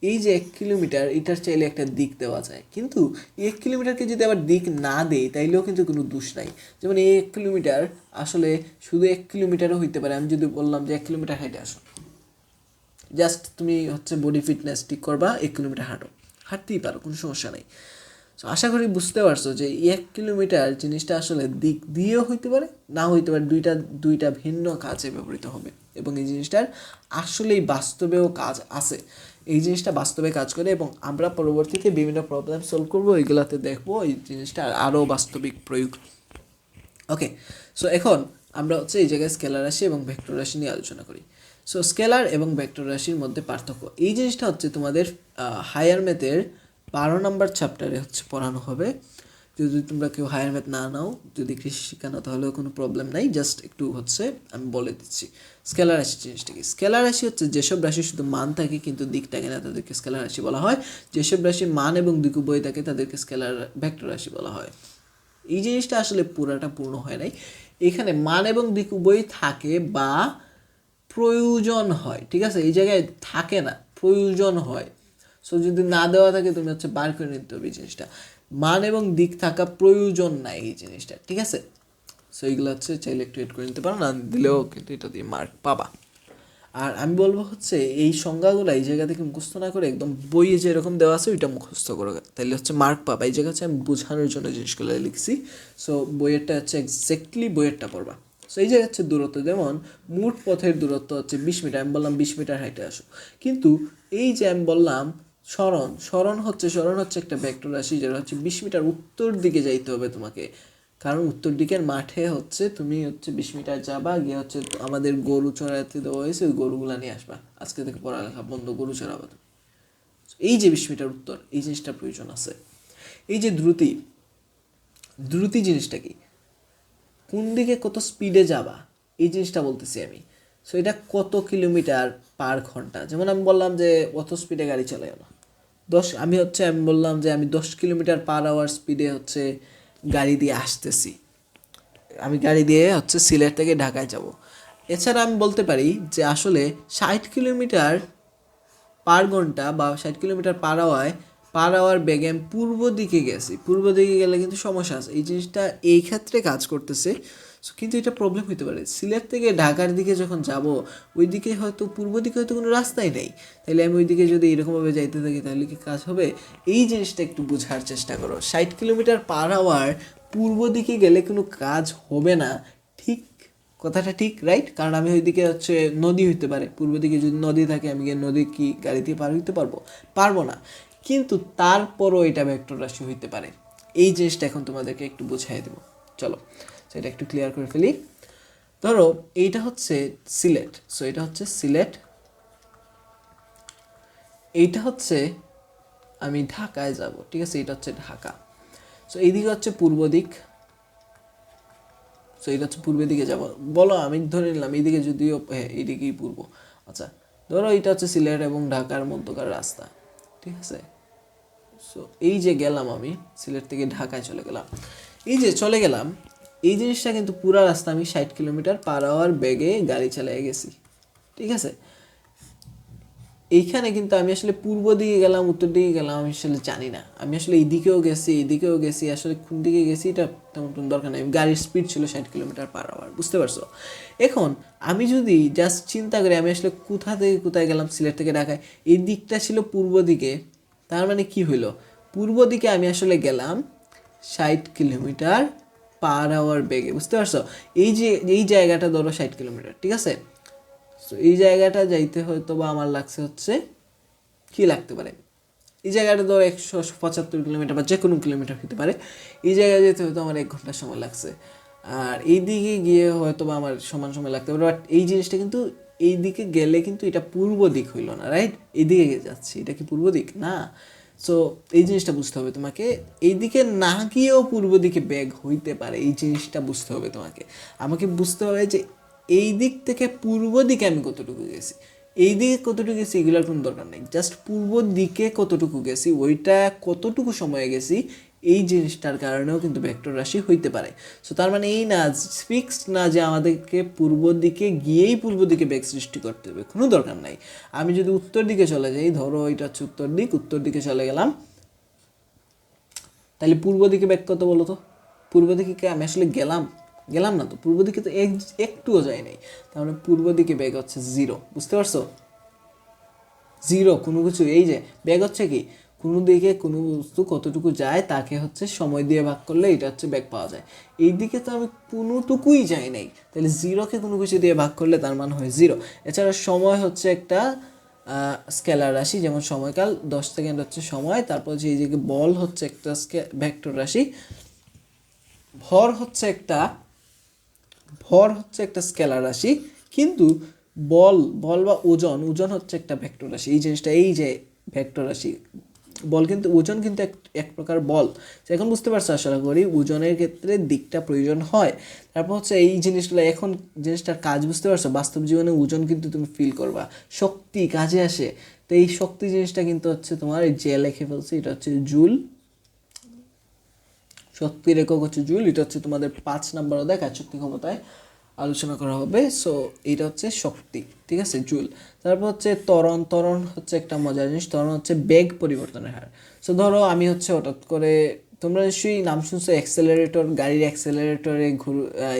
এই যে 1 কিলোমিটার, এটার চাইলে একটা দিক দেওয়া যায়। কিন্তু 1 কিলোমিটারকে যদি আবার দিক না দেই তাইলেও কিন্তু কোনো দোষ নাই। যেমন এই 1 কিলোমিটার আসলে শুধু 1 কিলোমিটারও হইতে পারে। আমি যদি বললাম যে 1 কিলোমিটার হেঁটে আসো, জাস্ট তুমি হচ্ছে বডি ফিটনেস ঠিক করবা, 1 কিলোমিটার হাঁটো, হাঁটতেই পারো, কোনো সমস্যা নেই। সো আশা করি বুঝতে পারছো যে 1 কিলোমিটার জিনিসটা আসলে দিক দিয়েও হইতে পারে, না হইতে পারে, দুইটা ভিন্ন কাজে ব্যবহৃত হবে। এবং এই জিনিসটার আসলেই বাস্তবেও কাজ আছে, এই জিনিসটা বাস্তবে কাজ করে, এবং আমরা পরবর্তীতে বিভিন্ন প্রবলেম সলভ করবো, এইগুলাতে দেখবো এই জিনিসটার আরও বাস্তবিক প্রয়োগ। ওকে, সো এখন আমরা হচ্ছে এই জায়গায় স্কেলার রাশি এবং ভেক্টর রাশি নিয়ে আলোচনা করি। সো স্কেলার এবং ভেক্টর রাশির মধ্যে পার্থক্য, এই জিনিসটা হচ্ছে তোমাদের হায়ার ম্যাথের 12 নম্বর চ্যাপ্টারে হচ্ছে পড়ানো হবে। যদি তোমরা কেউ হায়ার ম্যাথ না নাও, যদি কৃষি শিক্ষা নাও, তাহলেও কোনো প্রবলেম নাই, জাস্ট একটু হচ্ছে আমি বলে দিচ্ছি। স্কেলার রাশি জিনিসটা কি? স্কেলার রাশি হচ্ছে যেসব রাশি শুধু মান থাকে কিন্তু দিক থাকে না, তাদেরকে স্কেলার রাশি বলা হয়। যেসব রাশির মান এবং দিক উভয় থাকে তাদেরকে স্কেলার ভেক্টর রাশি বলা হয়। এই জিনিসটা আসলে পুরাটা পূর্ণ হয় নাই, এখানে মান এবং দিক উভয়ই থাকে বা প্রয়োজন হয়, ঠিক আছে? এই জায়গায় থাকে না, প্রয়োজন হয়। সো যদি না দেওয়া থাকে তুমি হচ্ছে বার করে নিতে হবে এই জিনিসটা, মান এবং দিক থাকা প্রয়োজন নাই এই জিনিসটা, ঠিক আছে? সো এইগুলো হচ্ছে চাইলে একটু এড করে নিতে পারো, না দিলেও কিন্তু এটা দিয়ে মার্ক পাবা। আর আমি বলবো হচ্ছে এই সংজ্ঞাগুলো এই জায়গা থেকে মুখস্থ না করে একদম বইয়ে যেরকম দেওয়া আছে ওইটা মুখস্থ করো, তাইলে হচ্ছে মার্ক পাবা। এই জায়গা হচ্ছে আমি বোঝানোর জন্য জিনিসগুলো লিখছি। সো বইয়েরটা হচ্ছে এক্স্যাক্টলি বইয়েরটা পড়বা। সো এই জায়গা হচ্ছে দূরত্ব, যেমন মোট পথের দূরত্ব হচ্ছে 20 মিটার, আমি বললাম 20 মিটার হাইটে আসো। কিন্তু এই যে আমি বললাম সরণ হচ্ছে একটা ভেক্টর রাশি, যেটা হচ্ছে 20 মিটার উত্তর দিকে যাইতে হবে তোমাকে, কারণ উত্তর দিকের মাঠে হচ্ছে তুমি হচ্ছে 20 মিটার যাবা, গিয়ে হচ্ছে আমাদের গরু চড়াতে দেওয়া হয়েছে, ওই গরুগুলা নিয়ে আসবা। আজকে থেকে পড়ালেখা বন্ধ, গরু চড়াবা তুমি। এই যে 20 মিটার উত্তর, এই জিনিসটা প্রয়োজন আছে। এই যে দ্রুতি জিনিসটা কি? কোন দিকে কত স্পিডে যাবা, এই জিনিসটা বলতেছি আমি। সো এটা কত কিলোমিটার পার ঘন্টা, যেমন আমি বললাম যে অত স্পিডে গাড়ি চালায় না, আমি বললাম যে আমি 10 কিলোমিটার/আওয়ার স্পিডে হচ্ছে গাড়ি দিয়ে আসতেছি, আমি গাড়ি দিয়ে হচ্ছে সিলেট থেকে ঢাকায় যাব। এছাড়া আমি বলতে পারি যে আসলে 60 কিলোমিটার/ঘন্টা বা 60 কিলোমিটার/আওয়ার বেগে আমি পূর্ব দিকে গেছি। পূর্ব দিকে গেলে কিন্তু সমস্যা আছে, এই জিনিসটা এই ক্ষেত্রে কাজ করতেছে। কিন্তু এটা প্রবলেম হতে পারে, সিলেট থেকে ঢাকার দিকে যখন যাব, ওই দিকে হয়তো পূর্ব দিকে হয়তো কোনো রাস্তাই নেই, তাহলে আমি ওই দিকে যদি এরকমভাবে যাইতে থাকি তাহলে কি কাজ হবে? এই জিনিসটা একটু বোঝার চেষ্টা করো। 60 কিলোমিটার/আওয়ার পূর্ব দিকে গেলে কোনো কাজ হবে না, ঠিক কথাটা ঠিক, রাইট? কারণ আমি ওইদিকে হচ্ছে নদী হইতে পারে, পূর্ব দিকে যদি নদী থাকে আমি গিয়ে নদী কি গাড়ি দিয়ে পার হইতে পারবো না। কিন্তু তারপরও এটা ভেক্টর রাশি হইতে পারে। এই জিনিসটা এখন তোমাদেরকে একটু বুঝাই দেবো, চলো সেটা একটু ক্লিয়ার করে ফেলি। ধরো এইটা হচ্ছে সিলেট, সো এটা হচ্ছে সিলেট, এইটা হচ্ছে আমি ঢাকায় যাব, ঠিক আছে? এটা হচ্ছে ঢাকা। সো এইদিকে হচ্ছে পূর্ব দিক, সো এটা হচ্ছে পূর্বের দিকে যাবো, বলো আমি ধরে নিলাম এইদিকে, যদিও হ্যাঁ এইদিকেই পূর্ব। আচ্ছা, ধরো এটা হচ্ছে সিলেট এবং ঢাকার মধ্যকার রাস্তা, ঠিক আছে? সো এই যে গেলাম, আমি সিলেট থেকে ঢাকায় চলে গেলাম, এই যে চলে গেলাম, এই জিনিসটা কিন্তু পুরা রাস্তা আমি 60 কিলোমিটার/আওয়ার বেগে গাড়ি চালিয়ে গেছি, ঠিক আছে। এইখানে কিন্তু আমি আসলে পূর্ব দিকে গেলাম উত্তর দিকে গেলাম আমি আসলে জানি না, আমি আসলে এইদিকেও গেছি আসলে কোন দিকে গেছি এটা তেমন কোনো দরকার নেই। গাড়ির স্পিড ছিল 60 কিলোমিটার/আওয়ার, বুঝতে পারছো। এখন আমি যদি জাস্ট চিন্তা করি আমি আসলে কোথা থেকে কোথায় গেলাম, সিলেট থেকে ঢাকায়, এই দিকটা ছিল পূর্ব দিকে, তার মানে কি হইলো, পূর্ব দিকে আমি আসলে গেলাম 60 কিলোমিটার/আওয়ার বেগে, বুঝতে পারছো। এই জায়গাটা ধরো 60 কিলোমিটার, ঠিক আছে। সো এই জায়গাটা যাইতে হয়তো বা আমার লাগছে হচ্ছে কি লাগতে পারে, এই জায়গাটা ধরো 175 কিলোমিটার বা যে কোনো কিলোমিটার হতে পারে, এই জায়গায় যেতে হয়তো আমার 1 ঘন্টা সময় লাগছে। আর এই দিকে গিয়ে হয়তো বা আমার সমান সময় লাগতে পারে, বাট এই জিনিসটা কিন্তু এই দিকে গেলে কিন্তু এটা পূর্ব দিক হইল না, রাইট। এইদিকে যাচ্ছি, এটা কি পূর্ব দিক না। সো এই জিনিসটা বুঝতে হবে তোমাকে, এইদিকে না গিয়েও পূর্ব দিকে ব্যাগ হইতে পারে, এই জিনিসটা বুঝতে হবে তোমাকে। আমাকে বুঝতে হবে যে এই দিক থেকে পূর্ব দিকে আমি কতটুকু গেছি, এই দিকে কতটুকু গেছি এগুলোর কোনো দরকার নেই, জাস্ট পূর্ব দিকে কতটুকু গেছি ওইটা কতটুকু সময়ে গেছি এই জিনিসটার কারণেও কিন্তু ভেক্টর রাশি হইতে পারে। সো তার মানে এই না ফিক্সড না যে আমাদেরকে পূর্ব দিকে গিয়েই পূর্ব দিকে বেগ সৃষ্টি করতে হবে, কোনো দরকার নাই। আমি যদি উত্তর দিকে চলে যাই, ধরো এটা হচ্ছে উত্তর দিকে চলে গেলাম, তাহলে পূর্ব দিকে বেগ কত বলো তো। পূর্ব দিকে কি আমি আসলে গেলাম না তো, পূর্ব দিকে তো একটুও যায় নাই, তার মানে পূর্ব দিকে বেগ হচ্ছে 0, বুঝতে পারছো। 0 কোনো কিছু, এই যে বেগ হচ্ছে কি, কোনো দিকে কোনো বস্তু কতটুকু যায় তাকে হচ্ছে সময় দিয়ে ভাগ করলে এটা হচ্ছে বেগ পাওয়া যায়। এই দিকে তো আমি কোনোটুকুই যাই নাই, তাহলে 0কে কোনো কিছু দিয়ে ভাগ করলে তার মান হয় 0। এছাড়া সময় হচ্ছে একটা স্কেলার রাশি, যেমন সময়কাল 10 সেকেন্ড হচ্ছে সময়, তারপর যে এই যে বল হচ্ছে একটা ভেক্টর রাশি, ভর হচ্ছে একটা স্কেলার রাশি, কিন্তু বল বল বা ওজন হচ্ছে একটা ভেক্টর রাশি। এই জিনিসটা, এই যে ভেক্টর রাশি বল কিন্তু ওজন কিন্তু এক প্রকার বল। এখন বুঝতে পারছো আশা করি, ওজনের ক্ষেত্রে দিকটা প্রয়োজন হয়। তারপর হচ্ছে এই জিনিসগুলো, এখন জিনিসটার কাজ বুঝতে পারছো, বাস্তব জীবনে ওজন কিন্তু তুমি ফিল করবা, শক্তি কাজে আসে। তো এই শক্তি জিনিসটা কিন্তু হচ্ছে তোমার এই যে লিখে ফেলছে, এটা হচ্ছে জুল, শক্তির একক হচ্ছে জুল। এটা হচ্ছে তোমাদের 5 নম্বর অধ্যায় কাজশক্তি ক্ষমতায় আলোচনা করা হবে। সো এটা হচ্ছে শক্তি, ঠিক আছে, জুল। তারপর হচ্ছে ত্বরণ হচ্ছে একটা মজার জিনিস, ত্বরণ হচ্ছে বেগ পরিবর্তনের হার। সো ধরো আমি হচ্ছে হঠাৎ করে, তোমরা নিশ্চয়ই নাম শুনছো অ্যাক্সেলারেটর, গাড়ির অ্যাক্সেলারেটরে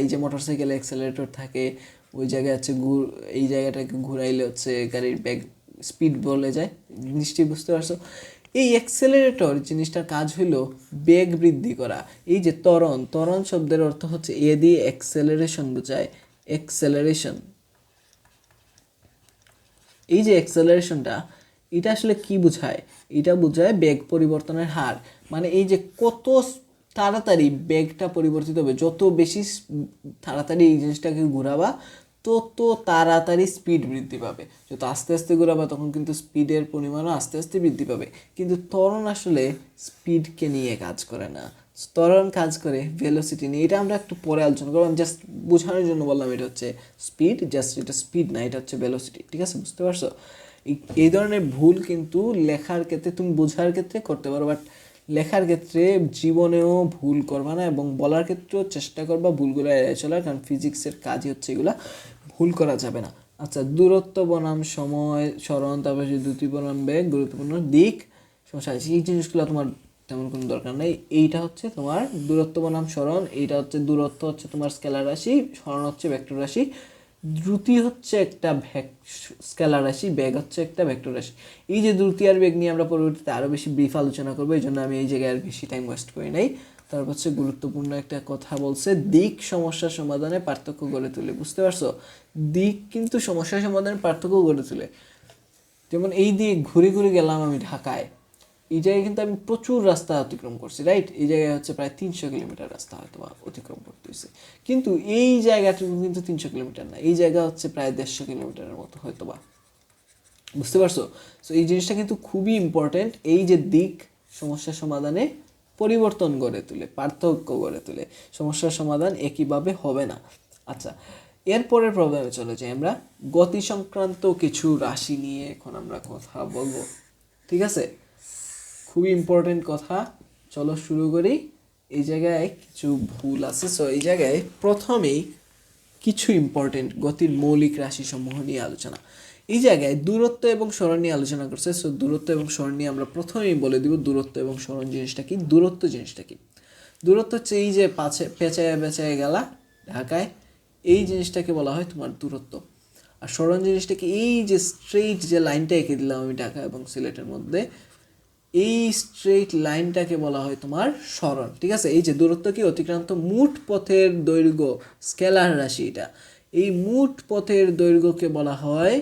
এই যে মোটরসাইকেলে অ্যাক্সেলারেটর থাকে, ওই জায়গায় হচ্ছে এই জায়গাটাকে ঘুরাইলে হচ্ছে গাড়ির বেগ স্পিড বলে যায়, নিশ্চয়ই বুঝতে পারছো। এই অ্যাক্সেলারেটর জিনিসটার কাজ হলো বেগ বৃদ্ধি করা। এই যে ত্বরণ শব্দের অর্থ হচ্ছে এ দিয়ে অ্যাক্সেলারেশন বোঝায়, অ্যাক্সেলারেশন। এই যে অ্যাক্সেলারেশনটা, এটা আসলে কি বোঝায়, এটা বোঝায় বেগ পরিবর্তনের হার। মানে এই যে কত তাড়াতাড়ি বেগটা পরিবর্তিত হবে, যত বেশি তাড়াতাড়ি এই জিনিসটাকে ঘোরাবা তত তাড়াতাড়ি স্পিড বৃদ্ধি পাবে, যত আস্তে আস্তে ঘোরাবা তখন কিন্তু স্পিডের পরিমাণও আস্তে আস্তে বৃদ্ধি পাবে। কিন্তু ত্বরণ আসলে স্পিডকে নিয়ে কাজ করে না, ত্বরণ কাজ করে ভেলোসিটি নিয়ে। এটা আমরা একটু পরে আলোচনা করবো, আমি জাস্ট বোঝানোর জন্য বললাম এটা হচ্ছে স্পিড, জাস্ট এটা স্পিড না, এটা হচ্ছে ভেলোসিটি, ঠিক আছে, বুঝতে পারছো। এই ধরনের ভুল কিন্তু লেখার ক্ষেত্রে তুমি বোঝার ক্ষেত্রে করতে পারো, বাট লেখার ক্ষেত্রে জীবনেও ভুল করবা না, এবং বলার ক্ষেত্রেও চেষ্টা করবা ভুলগুলো এড়িয়ে চলার, কারণ ফিজিক্সের কাজই হচ্ছে এগুলা, ভুল করা যাবে না। আচ্ছা, দূরত্ব বনাম সময় সরণ, তারপরে দ্রুতি বনাম বেগ, গুরুত্বপূর্ণ দিক, সমস্যা আছে, এই জিনিসগুলো তোমার তেমন কোনো দরকার নেই। এইটা হচ্ছে তোমার দূরত্ব বনাম সরণ, এইটা হচ্ছে দূরত্ব হচ্ছে তোমার স্কেলার রাশি, সরণ হচ্ছে ভেক্টর রাশি, দ্রুতি হচ্ছে একটা স্কেলার রাশি, বেগ হচ্ছে একটা ভেক্টর রাশি। এই যে দ্রুতি আর বেগ নিয়ে আমরা পরবর্তীতে আরও বেশি ব্রিফ আলোচনা করবো, এই জন্য আমি এই জায়গায় আর বেশি টাইম ওয়েস্ট করি নাই। তারপর হচ্ছে গুরুত্বপূর্ণ একটা কথা বলছে, দিক সমস্যা সমাধানে পার্থক্য গড়ে তোলে, বুঝতে পারছো। দিক কিন্তু সমস্যা সমাধানে পার্থক্য গড়ে তোলে। যেমন এই দিয়ে ঘুরে ঘুরে গেলাম আমি ঢাকায়, এই জায়গায় কিন্তু আমি প্রচুর রাস্তা অতিক্রম করছি, রাইট। এই জায়গায় হচ্ছে প্রায় 300 কিলোমিটার রাস্তা হয়তো বা অতিক্রম করতে হয়েছে, কিন্তু এই জায়গাটুকু কিন্তু 300 কিলোমিটার না, এই জায়গা হচ্ছে প্রায় 150 কিলোমিটারের মতো হয়তো বা, বুঝতে পারছো। সো এই জিনিসটা কিন্তু খুবই ইম্পর্টেন্ট, এই যে দিক সমস্যা সমাধানে পরিবর্তন গড়ে তোলে, পার্থক্য গড়ে তোলে, সমস্যার সমাধান একইভাবে হবে না। আচ্ছা, এরপরের প্রবলেমে চলে যাই আমরা, গতি সংক্রান্ত কিছু রাশি নিয়ে এখন আমরা কথা বলবো, ঠিক আছে, খুবই ইম্পর্টেন্ট কথা। চলো শুরু করি। এই জায়গায় কিছু ভুল আছে। সো এই জায়গায় প্রথমেই কিছু ইম্পর্টেন্ট গতির মৌলিক রাশিসমূহ নিয়ে আলোচনা। এই জায়গায় দূরত্ব এবং সরণ নিয়ে আলোচনা করছে। সো দূরত্ব এবং সরণ নিয়ে আমরা প্রথমেই বলে দিব দূরত্ব এবং সরণ জিনিসটা কি। দূরত্ব জিনিসটা কি? দূরত্ব হচ্ছে এই যে পেঁচায় পেঁচায় গেলা ঢাকায়, এই জিনিসটাকে বলা হয় তোমার দূরত্ব। আর সরণ জিনিসটাকে এই যে স্ট্রেইট যে লাইনটা এঁকে দিলাম আমি ঢাকা এবং সিলেটের মধ্যে, এই স্ট্রেইট লাইনটাকে বলা হয় তোমার সরণ। ঠিক আছে, এই যে দূরত্ব কি অতিক্রান্ত মোট পথের দৈর্ঘ্য, স্কেলার রাশি এটা। এই মোট পথের দৈর্ঘ্যকে বলা হয়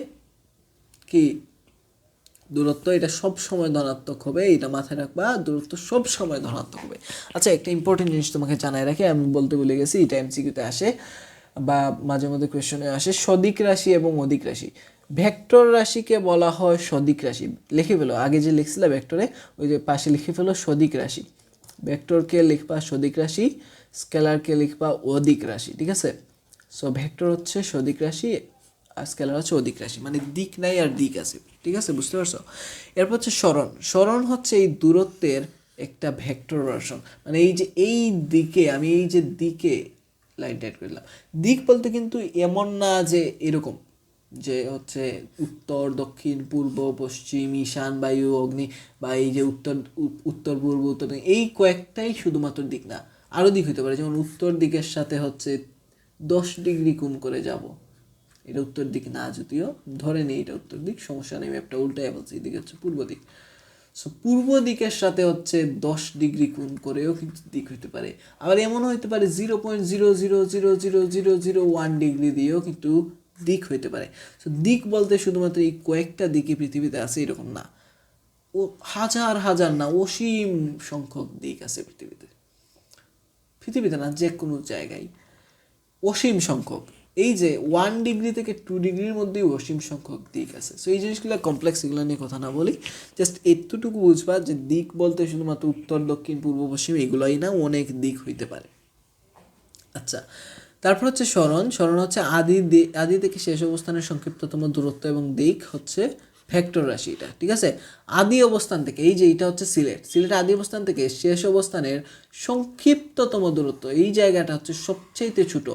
কি দূরত্ব। এটা সব সময় ধনাত্মক হবে, এটা মাথায় রাখবা, দূরত্ব সব সময় ধনাত্মক হবে। আচ্ছা, একটা ইম্পর্টেন্ট জিনিস তোমাকে জানাই রাখি, আমি বলতে ভুলে গেছি, এটা এমসিকিউতে আসে বা মাঝে মধ্যে কোয়েশনে আসে। সদিক রাশি এবং অদিক রাশি। ভেক্টর রাশিকে বলা হয় সদিক রাশি। লিখে ফেলো, আগে যে লিখছিলে ভেক্টরে, ওই যে পাশে লিখে ফেলো সদিক রাশি। ভেক্টরকে লিখবা সদিক রাশি, স্কেলারকে লিখবা অদিক রাশি। ঠিক আছে, সো ভেক্টর হচ্ছে সদিক রাশি আর স্কেলার হচ্ছে অদিক রাশি, মানে দিক নাই আর দিক আছে। ঠিক আছে, বুঝতে পারছো? এরপর হচ্ছে সরণ। সরণ হচ্ছে এই দূরত্বের একটা ভেক্টর ভার্সন, মানে এই যে এই দিকে, আমি এই যে দিকে লাইন টাইট করলাম। দিক বলতে কিন্তু এমন না যে এরকম যে হচ্ছে উত্তর, দক্ষিণ, পূর্ব, পশ্চিম, ঈশান, বায়ু, অগ্নি, বা এই যে উত্তর পূর্ব, উত্তর, এই কয়েকটাই শুধুমাত্র দিক না, আরও দিক হতে পারে। যেমন উত্তর দিকের সাথে হচ্ছে 10 ডিগ্রি কোণ করে যাব, এটা উত্তর দিক না, যদিও ধরে নেই এটা উত্তর দিক, সমস্যা নেই, ম্যাপটা উল্টায় বলছি, এদিকে হচ্ছে পূর্ব দিক। সো পূর্ব দিকের সাথে হচ্ছে 10 ডিগ্রি কোণ করেও কিন্তু দিক হইতে পারে। আবার এমনও হইতে পারে 0.00000001 ডিগ্রি দিয়েও কিন্তু দিক হইতে পারে। সো দিক বলতে শুধুমাত্র এই কয়েকটা দিকে পৃথিবীতে আছে এরকম না, ও হাজার হাজার না, অসীম সংখ্যক দিক আছে পৃথিবীতে। পৃথিবীতে না, যে কোনো জায়গায় অসীম সংখ্যক। এই যে 1 ডিগ্রি থেকে 2 ডিগ্রির মধ্যেই অসীম সংখ্যক দিক আছে। সো এই জিনিসগুলো কমপ্লেক্স, এগুলো নিয়ে কথা না বলি, জাস্ট এতটুকু বুঝবা যে দিক বলতে শুধুমাত্র উত্তর, দক্ষিণ, পূর্ব, পশ্চিম এগুলোই না, অনেক দিক হইতে পারে। আচ্ছা, তারপর হচ্ছে সরণ। সরণ হচ্ছে আদি থেকে শেষ অবস্থানের সংক্ষিপ্ততম দূরত্ব এবং দিক হচ্ছে ভেক্টর রাশি এটা। ঠিক আছে, আদি অবস্থান থেকে, এই যে এটা হচ্ছে সিলেটের আদি অবস্থান থেকে শেষ অবস্থানের সংক্ষিপ্ততম দূরত্ব, এই জায়গাটা হচ্ছে সবচেয়ে ছোট।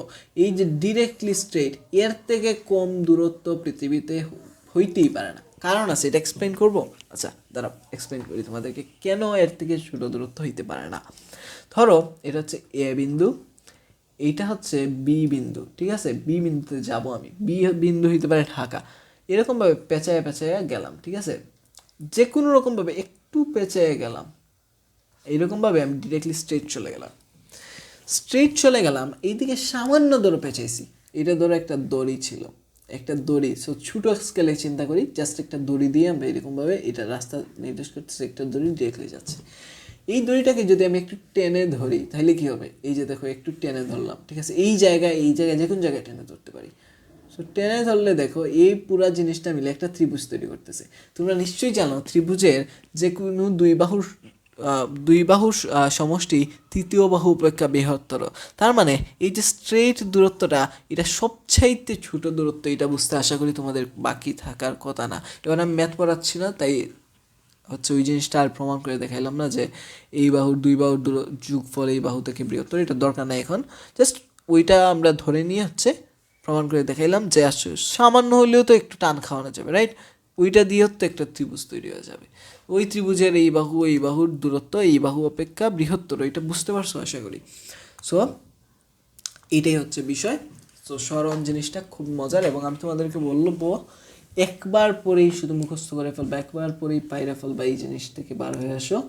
এই যে ডিরেক্টলি স্ট্রেট, এর থেকে কম দূরত্ব পৃথিবীতে হইতেই পারে না। কারণ আছে, এটা এক্সপ্লেন করব। আচ্ছা দাঁড়াও, এক্সপ্লেন করি তোমাদেরকে কেন এর থেকে ছোট দূরত্ব হইতে পারে না। ধরো এটা হচ্ছে এ বিন্দু, এইটা হচ্ছে বি বিন্দু। ঠিক আছে, বি বিন্দুতে যাব আমি, বি বিন্দু হইতে পারে ঢাকা। এরকমভাবে পেঁচায় পেঁচায় গেলাম। ঠিক আছে, যে কোনো রকমভাবে একটু পেঁচায় গেলাম, এইরকমভাবে আমি ডিরেক্টলি স্ট্রেট চলে গেলাম। এইদিকে সামান্য ধরো পেঁচাইছি, এটা ধরো একটা দড়ি ছিল, একটা দড়ি। সো ছোটো স্কেলে চিন্তা করি, জাস্ট একটা দড়ি দিয়ে আমরা এরকমভাবে এটা রাস্তা নির্দেশ করতেছি, একটা দড়ি ডিরেক্টলি যাচ্ছে। এই দড়িটাকে যদি আমি একটু টেনে ধরি তাহলে কি হবে? এই যে দেখো, একটু টেনে ধরলাম। ঠিক আছে, এই জায়গায় যে কোনো জায়গায় টেনে ধরতে পারি। সো টেনে ধরলে দেখো এই পুরা জিনিসটা মিলে একটা ত্রিভুজ তৈরি করতেছে। তোমরা নিশ্চয়ই জানো ত্রিভুজের যে কোনো দুই বাহুর সমষ্টি তৃতীয় বাহু অপেক্ষা বৃহত্তর। তার মানে এই যে স্ট্রেট দূরত্বটা, এটা সবচাইতে ছোট দূরত্ব। এটা বুঝতে আশা করি তোমাদের বাকি থাকার কথা না। এবার আমি ম্যাথ পড়াচ্ছি না, তাই হচ্ছে ওই জিনিসটা আর প্রমাণ করে দেখাইলাম না যে এই বাহুর দুই বাহুর যোগফল এই বাহু থেকে বৃহত্তর, এটা দরকার নাই এখন। জাস্ট ওইটা আমরা ধরে নিয়ে হচ্ছে প্রমাণ করে দেখাইলাম যে আসলে সামান্য হলেও তো একটু টান খাওয়ানো যাবে, রাইট? ওইটা দিয়ে তো একটা ত্রিভুজ তৈরি হয়ে যাবে। ওই ত্রিভুজের এই বাহুর দূরত্ব এই বাহু অপেক্ষা বৃহত্তর, এটা বুঝতে পারছো আশা করি। সো এটাই হচ্ছে বিষয়। সো সরণ জিনিসটা খুব মজার, এবং আমি তোমাদেরকে বলবো একবার পরেই শুধু মুখস্থ করে ফেলবা, একবার পরেই পাইরা ফেলবা, এই জিনিস থেকে বার হয়ে আসো,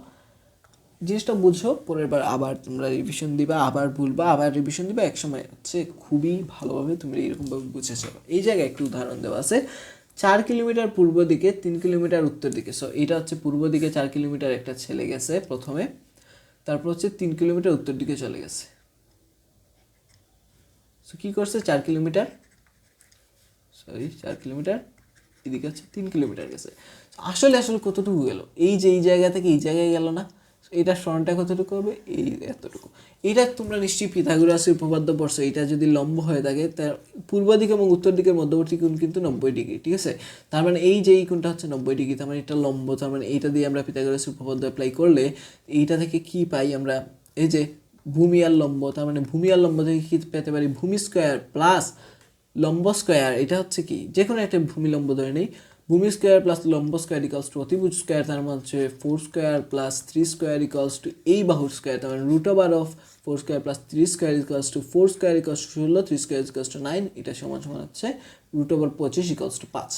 জিনিসটা বুঝো, পরের বার আবার তোমরা রিভিশন দিবা, আবার ভুলবা, আবার রিভিশন দিবা, একসময় হচ্ছে খুবই ভালোভাবে তুমি এরকমভাবে বুঝে যাবে। এই জায়গায় একটু উদাহরণ দেওয়া আছে, 4 কিলোমিটার পূর্ব দিকে 3 কিলোমিটার উত্তর দিকে। সো এটা হচ্ছে পূর্ব দিকে 4 কিলোমিটার একটা ছেলে গেছে প্রথমে, তারপর হচ্ছে 3 কিলোমিটার উত্তর দিকে চলে গেছে। সো কী করছে, 4 কিলোমিটার এদিকে হচ্ছে 3 কিলোমিটার গেছে। আসলে কতটুকু গেল? এই যে এই জায়গা থেকে এই জায়গায় গেল না? এটা সরণটা কতটুকু হবে? এই এতটুকু। এটা তোমরা নিশ্চয়ই পিথাগোরাসের উপপাদ্য পড়ছো। এটা যদি লম্ব হয়ে থাকে, তার পূর্ব দিক এবং উত্তর দিকের মধ্যবর্তী কোণ কিন্তু 90 ডিগ্রি। ঠিক আছে, তার মানে এই যে এই কোণটা হচ্ছে 90 ডিগ্রি, তার মানে এটা লম্ব। তার মানে এইটা দিয়ে আমরা পিথাগোরাসের উপপাদ্য অ্যাপ্লাই করলে এইটা থেকে কি পাই আমরা? এই যে ভূমি আর লম্ব, তার মানে ভূমি আর লম্ব থেকে কি পেতে পারি, ভূমি স্কোয়ার প্লাস লম্ব স্কোয়ার, এটা হচ্ছে কি যে কোনো একটা ভূমি লম্ব ধরে নেই, ভূমি স্কোয়ার প্লাস লম্ব স্কোয়ার ইকালস টু অতিভুজ স্কোয়ার, তার মানে হচ্ছে 4 square plus 3 square equals to এই বাহুর স্কোয়ার, তার মানে root over of 4 square plus 3 square equals to 4 square equals to 16, 3 square equals to 9, এটা সমান সমান হচ্ছে রুট ওভার 25 ইকালস টু 5।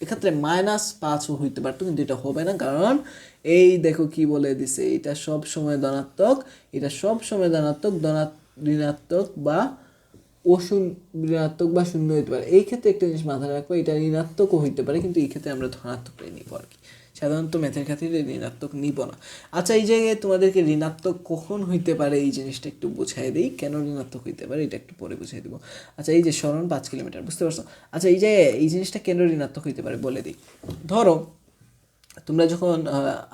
এক্ষেত্রে -5ও হইতে পারতো, কিন্তু এটা হবে না, কারণ এই দেখো কি বলে দিছে, এটা সব সময় ধনাত্মক, এটা সব সময় ধনাত্মক, ঋণাত্মক বা ঋণাত্মক বা শূন্য হইতে পারে। এই ক্ষেত্রে একটা জিনিস মাথায় রাখবো, এটা ঋণাত্মকও হইতে পারে, কিন্তু এই ক্ষেত্রে আমরা ধনাত্মকটাই নিব আর কি, সাধারণত ম্যাথের খাতিরে ঋণাত্মক নিব না। আচ্ছা, এই জায়গায় তোমাদেরকে ঋণাত্মক কখন হইতে পারে এই জিনিসটা একটু বুঝাই দিই, কেন ঋণাত্মক হইতে পারে এটা একটু পরে বুঝাই দিব। আচ্ছা, এই যে সরণ 5 কিলোমিটার, বুঝতে পারছো? আচ্ছা, এই জায়গায় এই জিনিসটা কেন ঋণাত্মক হইতে পারে বলে দিই। ধরো তোমরা যখন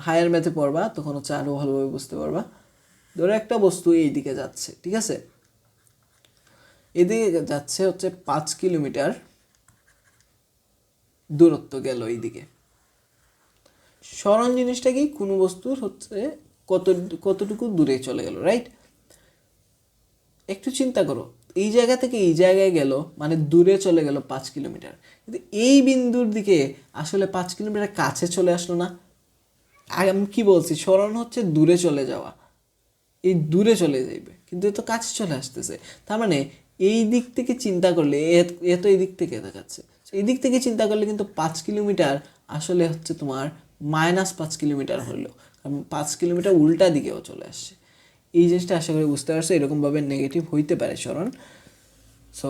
হায়ার ম্যাথে পড়বা তখন হচ্ছে আরও ভালোভাবে বুঝতে পারবা। ধরো একটা বস্তু এই দিকে যাচ্ছে, ঠিক আছে, এদিকে যাচ্ছে হচ্ছে 5 কিলোমিটার দূরত্ব গেল এইদিকে। সরণ জিনিসটা কি, কোনো বস্তুর হচ্ছে কতটুকু দূরে চলে গেল, রাইট? একটু চিন্তা করো, এই জায়গা থেকে এই জায়গায় গেল মানে দূরে চলে গেল 5 কিলোমিটার, কিন্তু এই বিন্দুর দিকে আসলে 5 কিলোমিটার কাছে চলে আসলো না। আমি কি বলছি, সরণ হচ্ছে দূরে চলে যাওয়া, এই দূরে চলে যাইবে, কিন্তু এ তো কাছে চলে আসতেছে। তার মানে এই দিক থেকে চিন্তা করলে এ তো এই দিক থেকে দেখাচ্ছে, এই দিক থেকে চিন্তা করলে কিন্তু 5 কিলোমিটার আসলে হচ্ছে তোমার -5 কিলোমিটার হলো, কারণ 5 কিলোমিটার উল্টা দিকেও চলে আসছে। এই জিনিসটা আশা করি বুঝতে পারছো, এরকমভাবে নেগেটিভ হইতে পারে সরণ। সো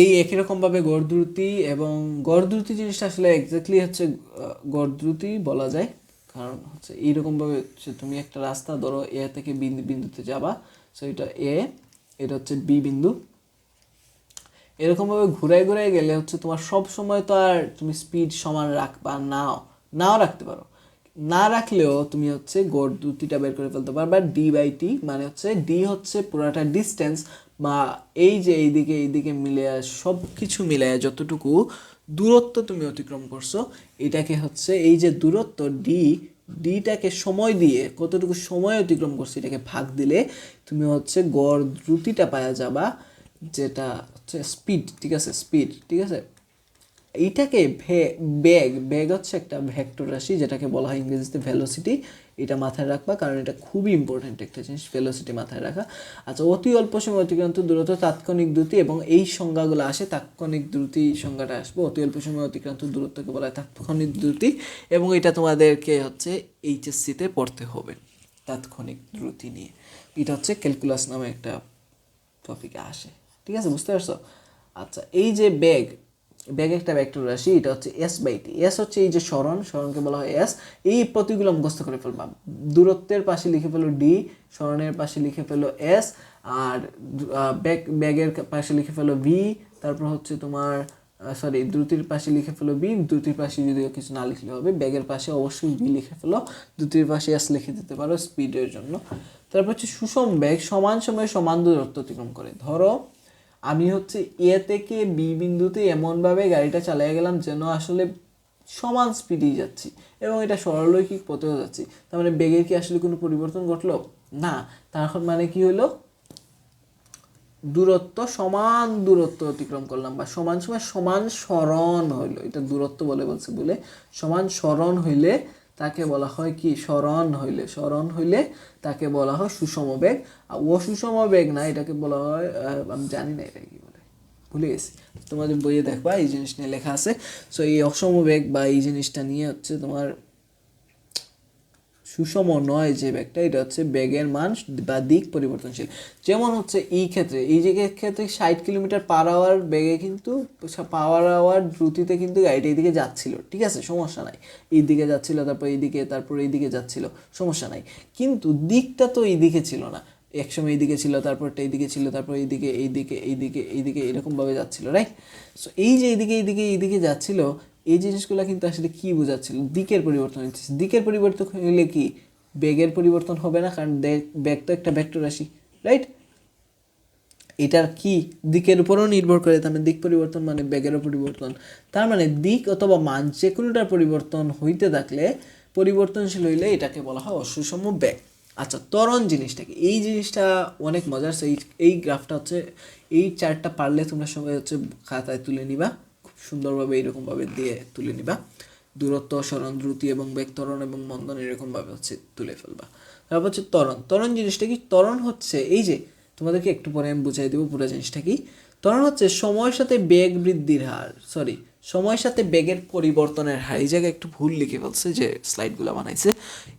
এই একই রকমভাবে গড় দ্রুতি, এবং গড় দ্রুতি জিনিসটা আসলে এক্স্যাক্টলি হচ্ছে গড় দ্রুতি বলা যায়, কারণ হচ্ছে এইরকমভাবে হচ্ছে তুমি একটা রাস্তা ধরো এ থেকে বিন্দুতে যাবা, সো এটা এ, এটা হচ্ছে বি বিন্দু, এরকমভাবে ঘুরায় ঘুরায় গেলে হচ্ছে তোমার সব সময় তো আর তুমি স্পিড সমান রাখবা নাও রাখতে পারো, না রাখলেও তুমি হচ্ছে গড় দ্রুতিটা বের করে ফেলতে পারবা d/t, মানে হচ্ছে ডি হচ্ছে পুরাটা ডিস্টেন্স, বা এই যে এইদিকে মিলে সব কিছু মিলে যতটুকু দূরত্ব তুমি অতিক্রম করছো, এটাকে হচ্ছে এই যে দূরত্ব ডিটাকে সময় দিয়ে কতটুকু সময় অতিক্রম করছো এটাকে ভাগ দিলে তুমি হচ্ছে গড় দ্রুতিটা পাওয়া যাবা, যেটা হচ্ছে স্পিড, ঠিক আছে, স্পিড, ঠিক আছে। এইটাকে বেগ হচ্ছে একটা ভেক্টর রাশি, যেটাকে বলা হয় ইংরেজিতে ভেলোসিটি। এটা মাথায় রাখবা, কারণ এটা খুবই ইম্পর্টেন্ট একটা জিনিস, ভেলোসিটি মাথায় রাখা। আচ্ছা, অতি অল্প সময় অতিক্রান্ত দূরত্ব তাৎক্ষণিক দ্রুতি, এবং এই সংজ্ঞাগুলো আসে তাৎক্ষণিক দ্রুতি সংজ্ঞাটা আসবে, অতি অল্প সময় অতিক্রান্ত দূরত্বকে বলা হয় তাৎক্ষণিক দ্রুতি, এবং এটা তোমাদেরকে হচ্ছে এইচএসসিতে পড়তে হবে তাৎক্ষণিক দ্রুতি নিয়ে। এটা হচ্ছে ক্যালকুলাস নামে একটা টপিকে আসে, ঠিক আছে, বুঝতে পারছো? আচ্ছা, এই যে বেগ একটা ভেক্টর রাশি, এটা হচ্ছে s/t, এস হচ্ছে এই যে সরণকে বলা হয় এস। এই প্রতীকগুলো মুখস্থ করে ফেলবা, দূরত্বের পাশে লিখে ফেলো ডি, সরণের পাশে লিখে ফেলো এস, আর বেগের পাশে লিখে ফেলো ভি, তারপর হচ্ছে তোমার দ্রুতির পাশে লিখে ফেলো বি, দ্রুতির পাশে যদিও কিছু না লিখলে হবে, বেগের পাশে অবশ্যই বি লিখে ফেলো, দ্রুতির পাশে এস লিখে দিতে পারো স্পিডের জন্য। তারপর হচ্ছে সুষম বেগ সমান সময়ে সমান দূরত্ব অতিক্রম করে। ধরো আমি হচ্ছে এ থেকে বি বিন্দুতে এমনভাবে গাড়িটা চালিয়ে গেলাম যেন আসলে সমান স্পিডেই যাচ্ছি, এবং এটা সরলরৈখিক পথেও যাচ্ছি, তার মানে বেগের কি আসলে কোনো পরিবর্তন ঘটলো না। তার মানে কি হলো, সমান দূরত্ব অতিক্রম করলাম, বা সমান সময় সমান সরণ হইলো, এটা দূরত্ব বলে সমান সরণ হইলে তাকে বলা হয় কি, সরণ হইলে তাকে বলা হয় সুষম বেগ। আর অসুষম বেগ না, এটাকে বলা হয় আমি জানি না এটা কি বলে, ভুলে গেছি, তোমাদের বইয়ে দেখবা এই জিনিস নিয়ে লেখা আছে। সো এই অসম বেগ বা এই জিনিসটা নিয়ে হচ্ছে তোমার সুষম নয় যে বেগটা, এটা হচ্ছে বেগের মান বা দিক পরিবর্তনশীল। যেমন হচ্ছে এই ক্ষেত্রে 60 কিলোমিটার পার আওয়ার বেগে কিন্তু পাওয়ার আওয়ার দ্রুতিতে কিন্তু গাড়িটা এইদিকে যাচ্ছিল, ঠিক আছে, সমস্যা নাই, এইদিকে যাচ্ছিল, তারপর এইদিকে যাচ্ছিল, সমস্যা নাই, কিন্তু দিকটা তো এইদিকে ছিল না, একসময় এইদিকে ছিল, তারপরটা এইদিকে ছিল, তারপর এইদিকে এরকমভাবে যাচ্ছিল, রাইট? সো এই যে এইদিকে যাচ্ছিল, এই জিনিসগুলো কিন্তু আসলে কি বোঝাচ্ছিল, দিকের পরিবর্তন হচ্ছে। দিকের পরিবর্তন হলে কি বেগের পরিবর্তন হবে না, কারণ বেগ তো একটা ভেক্টর রাশি, রাইট? এটার কি দিকের উপরও নির্ভর করে, তার মানে দিক পরিবর্তন মানে বেগেরও পরিবর্তন, তার মানে দিক অথবা মান যে কোনোটার পরিবর্তন হইতে থাকলে, পরিবর্তনশীল হইলে এটাকে বলা হয় অসুষম বেগ। আচ্ছা, ত্বরণ জিনিসটা কি? এই জিনিসটা অনেক মজার। এই গ্রাফটা হচ্ছে, এই চার্টটা পারলে তোমরা সবাই হচ্ছে খাতায় তুলে নিবা, খুব সুন্দরভাবে এইরকমভাবে দিয়ে তুলে নিবা। দূরত্ব, সরণ, দ্রুতি এবং বেগ, ত্বরণ এবং মন্দন এরকমভাবে হচ্ছে তুলে ফেলবা। তারপর হচ্ছে ত্বরণ। ত্বরণ জিনিসটা কি? ত্বরণ হচ্ছে এই যে, তোমাদেরকে একটু পরে আমি বুঝাই দেবো পুরো জিনিসটা কি। ত্বরণ হচ্ছে সময়ের সাথে বেগ বৃদ্ধির হার, সময়ের সাথে বেগের পরিবর্তনের হার। এই জায়গায় একটু ভুল লিখে ফেলছে যে স্লাইডগুলো বানাইছে।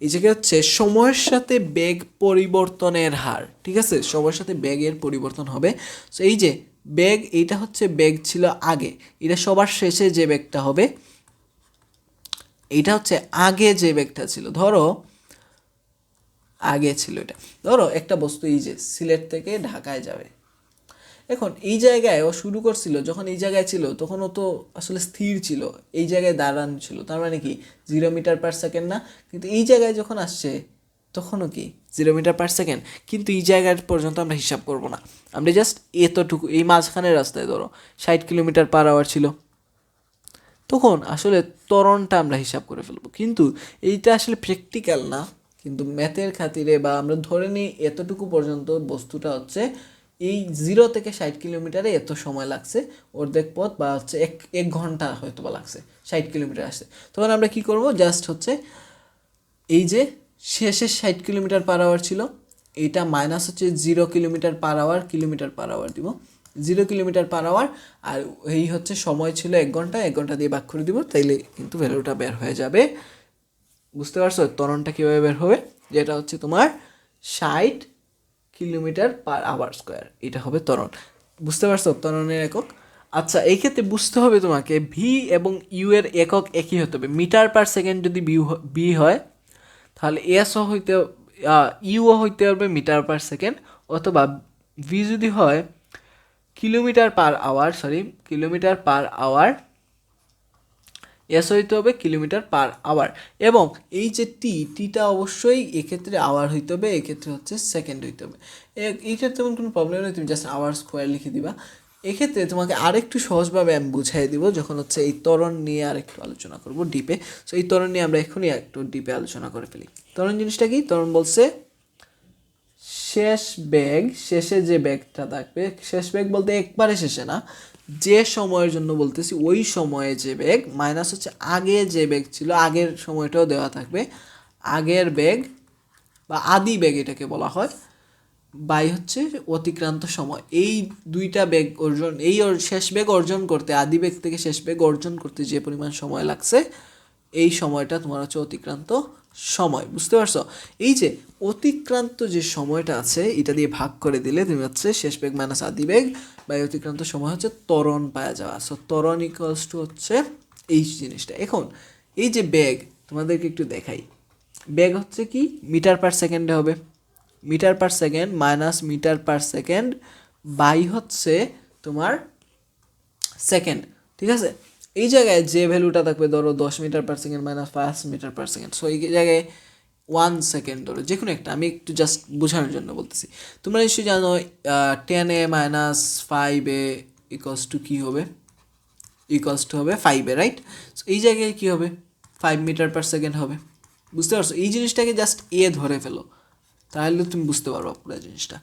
এই জায়গায় হচ্ছে সময়ের সাথে বেগ পরিবর্তনের হার, ঠিক আছে? সময়ের সাথে বেগের পরিবর্তন হবে। সো এই যে বেগ, এইটা হচ্ছে বেগ ছিল আগে, এটা সবার শেষে যে বেগটা হবে, এইটা হচ্ছে আগে যে বেগটা ছিল। ধরো আগে ছিল এটা, ধরো একটা বস্তু এই যে সিলেট থেকে ঢাকায় যাবে। এখন এই জায়গায় ও শুরু করছিল, যখন এই জায়গায় ছিল তখন ও তো আসলে স্থির ছিল, এই জায়গায় দাঁড়ানো ছিল, তার মানে কি 0 মিটার/সেকেন্ড না? কিন্তু এই জায়গায় যখন আসছে তখনও কি 0 মিটার/সেকেন্ড। কিন্তু এই জায়গার পর্যন্ত আমরা হিসাব করব না, আমরা জাস্ট এতটুকু, এই মাঝখানের রাস্তায় ধরো 60 কিলোমিটার/আওয়ার ছিল, তখন আসলে ত্বরণটা আমরা হিসাব করে ফেলবো। কিন্তু এইটা আসলে প্র্যাকটিক্যাল না, কিন্তু ম্যাথের খাতিরে বা আমরা ধরে নিই এতটুকু পর্যন্ত বস্তুটা হচ্ছে এই 0 থেকে 60 কিলোমিটারে এত সময় লাগছে, অর্ধেক পথ বা হচ্ছে এক ঘন্টা হয়তো বা লাগছে 60 কিলোমিটার আসতে। তখন আমরা কি করব, জাস্ট হচ্ছে এই যে শেষের 60 কিলোমিটার/আওয়ার ছিল, এইটা মাইনাস হচ্ছে 0 কিলোমিটার/আওয়ার, কিলোমিটার/আওয়ার দিব, 0 কিলোমিটার/আওয়ার। আর এই হচ্ছে সময় ছিল 1 ঘন্টা, 1 ঘন্টা দিয়ে ভাগ করে দিব, তাইলে কিন্তু ভ্যালুটা বের হয়ে যাবে। বুঝতে পারছো ত্বরণটা কীভাবে বের হবে? যেটা হচ্ছে তোমার 60 কিলোমিটার/আওয়ার², এটা হবে ত্বরণ। বুঝতে পারছো ত্বরণের একক? আচ্ছা, এই ক্ষেত্রে বুঝতে হবে তোমাকে ভি এবং ইউ এর একক একই হতে হবে। মিটার/সেকেন্ড যদি বি হয়, তাহলে এসও হইতে, ইউও হইতে হবে মিটার/সেকেন্ড, অথবা ভি যদি হয় কিলোমিটার/আওয়ার, কিলোমিটার/আওয়ার, এস হইতে হবে কিলোমিটার/আওয়ার। এবং এই যে টিটা অবশ্যই এক্ষেত্রে আওয়ার হইতে হবে, এক্ষেত্রে হচ্ছে সেকেন্ড হইতে হবে। এই ক্ষেত্রে তেমন কোনো প্রবলেম নেই, তুমি জাস্ট আওয়ার স্কোয়ার লিখে দিবা। এক্ষেত্রে তোমাকে আরেকটু সহজভাবে আমি বুঝাই দিব যখন হচ্ছে এই ত্বরণ নিয়ে আরেকটু আলোচনা করব ডিপে। সো এই ত্বরণ নিয়ে আমরা এখনই একটু ডিপে আলোচনা করে ফেলি। ত্বরণ জিনিসটা কি? ত্বরণ বলছে শেষ বেগ, শেষে যে বেগটা থাকবে, শেষ বেগ বলতে একবারে শেষে না, যে সময়ের জন্য বলতেছি ওই সময়ে যে বেগ, মাইনাস হচ্ছে আগে যে বেগ ছিল, আগের সময়টাও দেওয়া থাকবে, আগের বেগ বা আদি বেগ এটাকে বলা হয়, বাই হচ্ছে অতিক্রান্ত সময়। এই দুইটা বেগ অর্জন, শেষ বেগ অর্জন করতে, আদি বেগ থেকে শেষ বেগ অর্জন করতে যে পরিমাণ সময় লাগছে, এই সময়টা তোমার হচ্ছে অতিক্রান্ত সময়। বুঝতে পারছো? এই যে অতিক্রান্ত যে সময়টা আছে, এটা দিয়ে ভাগ করে দিলে তুমি হচ্ছে শেষ বেগ মাইনাস আদি বেগ বা অতিক্রান্ত সময় হচ্ছে ত্বরণ পাওয়া যাওয়া। সো ত্বরণ ইকুয়ালস টু হচ্ছে এই জিনিসটা। এখন এই যে বেগ, তোমাদেরকে একটু দেখাই, বেগ হচ্ছে কি মিটার/সেকেন্ডে হবে, মিটার/সেকেন্ড মাইনাস মিটার/সেকেন্ড বাই হচ্ছে তোমার সেকেন্ড, ঠিক আছে? এই জায়গায় যে ভ্যালুটা থাকবে, ধরো 10 মিটার/সেকেন্ড মাইনাস 5 মিটার/সেকেন্ড, সো এই জায়গায় 1 সেকেন্ড ধরো, যে কোনো একটা, আমি একটু জাস্ট বোঝানোর জন্য বলতেছি। তোমরা নিশ্চয়ই জানো 10a minus 5a equals to কী হবে? ইকুয়ালস টু হবে 5a, রাইট? সো এই জায়গায় কী হবে? 5 মিটার/সেকেন্ড হবে। বুঝতে পারছো? এই জিনিসটাকে জাস্ট এ ধরে ফেলো, তাহলে তুমি বুঝতে পারবো পুরো জিনিসটা।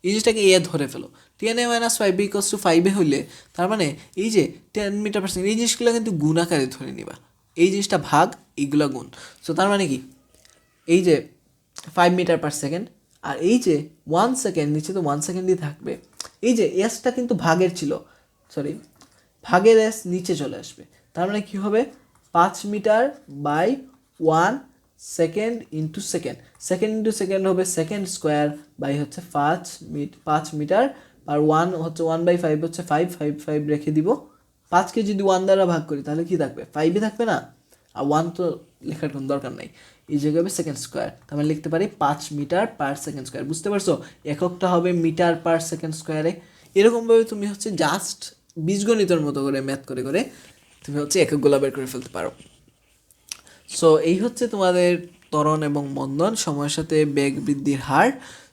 এই জিনিসটাকে এ ধরে ফেলো, 10a minus 5b equals to 5a হইলে, তার মানে এই যে 10 মিটার/সেকেন্ড, এই জিনিসগুলো কিন্তু গুণ আকারে ধরে নিবা, এই জিনিসটা ভাগ, এইগুলা গুণ। সো তার মানে কি, এই যে 5 মিটার/সেকেন্ড আর এই যে 1 সেকেন্ড, নিচে তো 1 সেকেন্ডই থাকবে, এই যে এসটা কিন্তু ভাগের ছিল, ভাগের এস নিচে চলে আসবে, তার মানে কি হবে 5 মিটার/1 second into second, second into second হবে সেকেন্ড স্কোয়ার বাই হচ্ছে 5 মিটার, আর 1 হচ্ছে 1/5 হচ্ছে 5 রেখে দিব। 5কে যদি 1 দ্বারা ভাগ করি তাহলে কি থাকবে? 5ই থাকবে না, আর 1 তো লেখার কোনো দরকার নাই, এই জায়গায় হবে সেকেন্ড স্কোয়ার, তাহলে লিখতে পারি 5 মিটার/সেকেন্ড স্কোয়ার। বুঝতে পারছো? এককটা হবে মিটার/সেকেন্ড স্কোয়ারে। এরকমভাবে তুমি হচ্ছে জাস্ট বীজগণিতের মতো করে ম্যাথ করে করে তুমি হচ্ছে এককগুলো বের করে ফেলতে পারো। সো এই হচ্ছে তোমাদের ত্বরণ এবং মন্দন, সময়ের সাথে বেগ বৃদ্ধির হার।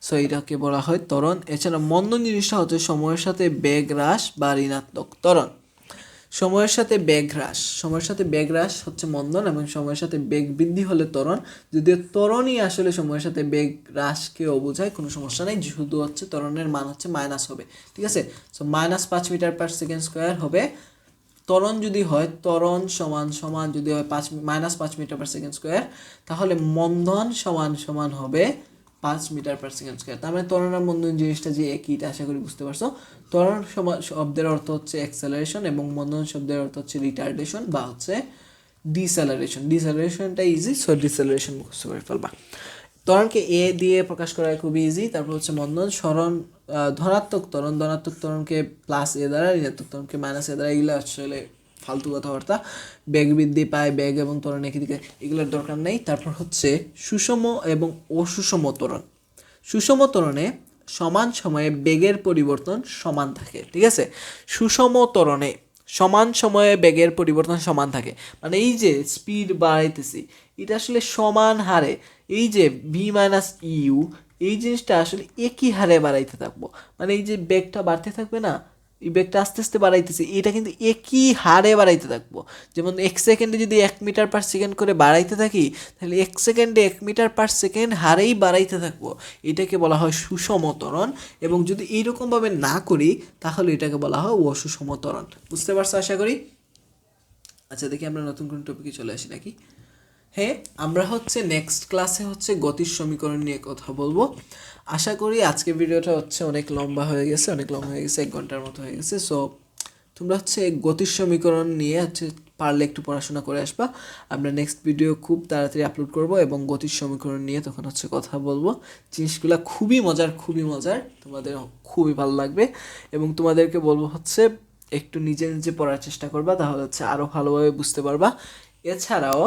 সো এটাকে বলা হয় ত্বরণ। এছাড়া মন্দন জিনিসটা হচ্ছে সময়ের সাথে বেগ হ্রাস বা ঋণাত্মক ত্বরণ। সময়ের সাথে বেগ হ্রাস হচ্ছে মন্দন এবং সময়ের সাথে বেগ বৃদ্ধি হলে ত্বরণ। যদিও ত্বরণই আসলে সময়ের সাথে বেগ হ্রাসকেও বোঝায়, কোনো সমস্যা নেই, শুধু হচ্ছে ত্বরণের মান হচ্ছে মাইনাস হবে, ঠিক আছে। সো -5 মিটার/সেকেন্ড স্কোয়ার হবে ত্বরণ। যদি হয় ত্বরণ সমান যদি হয় -5 মিটার/সেকেন্ড স্কোয়ার, তাহলে মন্দন সমান হবে 5 মিটার/সেকেন্ড স্কোয়ার। তার মানে ত্বরণ আর মন্দন জিনিসটা যে একই, এটা আশা করি বুঝতে পারছো। ত্বরণ শব্দের অর্থ হচ্ছে অ্যাক্সেলারেশন এবং মন্দন শব্দের অর্থ হচ্ছে রিটার্ডেশন বা হচ্ছে ডিসেলারেশনটা ইজি, সো ডিসেলারেশন মুখস্থ করে ফেলবা। ত্বরণকে এ দিয়ে প্রকাশ করা খুবই ইজি। তারপর হচ্ছে মন্দন ধনাত্মক ত্বরণকে প্লাস এ দ্বারা, ঋণাত্মক ত্বরণকে মাইনাস এ দ্বারা। এগুলো আসলে ফালতু কথাবার্তা। বেগ বৃদ্ধি পায়, বেগ এবং ত্বরণ একই দিকে, এগুলোর দরকার নেই। তারপর হচ্ছে সুষম এবং অসুষম ত্বরণ। সুষম ত্বরণে সমান সময়ে বেগের পরিবর্তন সমান থাকে, ঠিক আছে। সুষম ত্বরণে সমান সময়ে বেগের পরিবর্তন সমান থাকে, মানে এই যে স্পিড বাড়াইতেছি এটা আসলে সমান হারে, এই যে v-u এই জিনিসটা আসলে একই হারে বাড়াইতে থাকবো। মানে এই যে বেগটা বাড়তে থাকবে না, এই বেগটা আস্তে আস্তে বাড়াইতেছে, এটা কিন্তু একই হারে বাড়াইতে থাকবো। যেমন 1 সেকেন্ডে যদি 1 মিটার/সেকেন্ড করে বাড়াইতে থাকি, তাহলে 1 সেকেন্ডে 1 মিটার/সেকেন্ড হারেই বাড়াইতে থাকবো। এটাকে বলা হয় সুষম ত্বরণ। এবং যদি এইরকমভাবে না করি, তাহলে এটাকে বলা হয় অসুষম ত্বরণ। বুঝতে পারছো আশা করি। আচ্ছা, দেখি আমরা নতুন কোনো টপিকে চলে আসি নাকি। হ্যাঁ, আমরা হচ্ছে নেক্সট ক্লাসে হচ্ছে গতির সমীকরণ নিয়ে কথা বলবো। আশা করি আজকের ভিডিওটা হচ্ছে অনেক লম্বা হয়ে গেছে, 1 ঘন্টার মতো হয়ে গেছে। সো তোমরা হচ্ছে গতির সমীকরণ নিয়ে হচ্ছে পারলে একটু পড়াশোনা করে আসবা। আমরা নেক্সট ভিডিও খুব তাড়াতাড়ি আপলোড করব এবং গতির সমীকরণ নিয়ে তখন হচ্ছে কথা বলবো। জিনিসগুলো খুবই মজার, তোমাদের খুবই ভালো লাগবে। এবং তোমাদেরকে বলবো হচ্ছে একটু নিজে পড়ার চেষ্টা করবা, তাহলে হচ্ছে আরও ভালোভাবে বুঝতে পারবা। এছাড়াও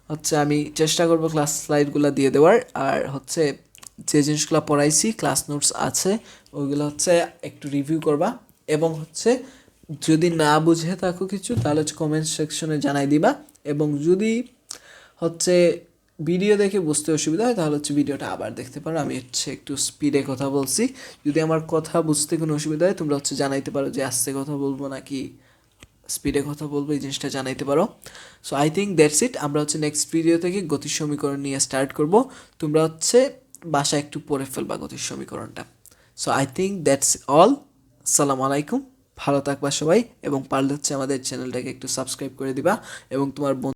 হচ্ছে আমি চেষ্টা করব ক্লাস স্লাইডগুলো দিয়ে দেওয়ার, আর হচ্ছে যে জিনিসগুলো পড়াইছি ক্লাস নোটস আছে ওইগুলো হচ্ছে একটু রিভিউ করবা। এবং হচ্ছে যদি না বুঝে থাকো কিছু, তাহলে হচ্ছে কমেন্ট সেকশনে জানাই দিবা। এবং যদি হচ্ছে ভিডিও দেখে বুঝতে অসুবিধা হয়, তাহলে হচ্ছে ভিডিওটা আবার দেখতে পারো। আমি হচ্ছে একটু স্পিডে কথা বলছি, যদি আমার কথা বুঝতে কোনো অসুবিধা হয় তোমরা হচ্ছে জানাইতে পারো যে আস্তে কথা বলবো নাকি স্পিডে কথা বলবো, এই জিনিসটা জানাইতে পারো। So I think that's it. আমরা হচ্ছে নেক্সট ভিডিও থেকে গতির সমীকরণ নিয়ে স্টার্ট করব। তোমরা হচ্ছে বাসায় একটু পড়ে ফেলবা গতির সমীকরণটা। So I think that's all. আসসালামু আলাইকুম, ভালো থাকবা সবাই, এবং পারলে হচ্ছে আমাদের চ্যানেলটাকে একটু সাবস্ক্রাইব করে দিবা এবং তোমার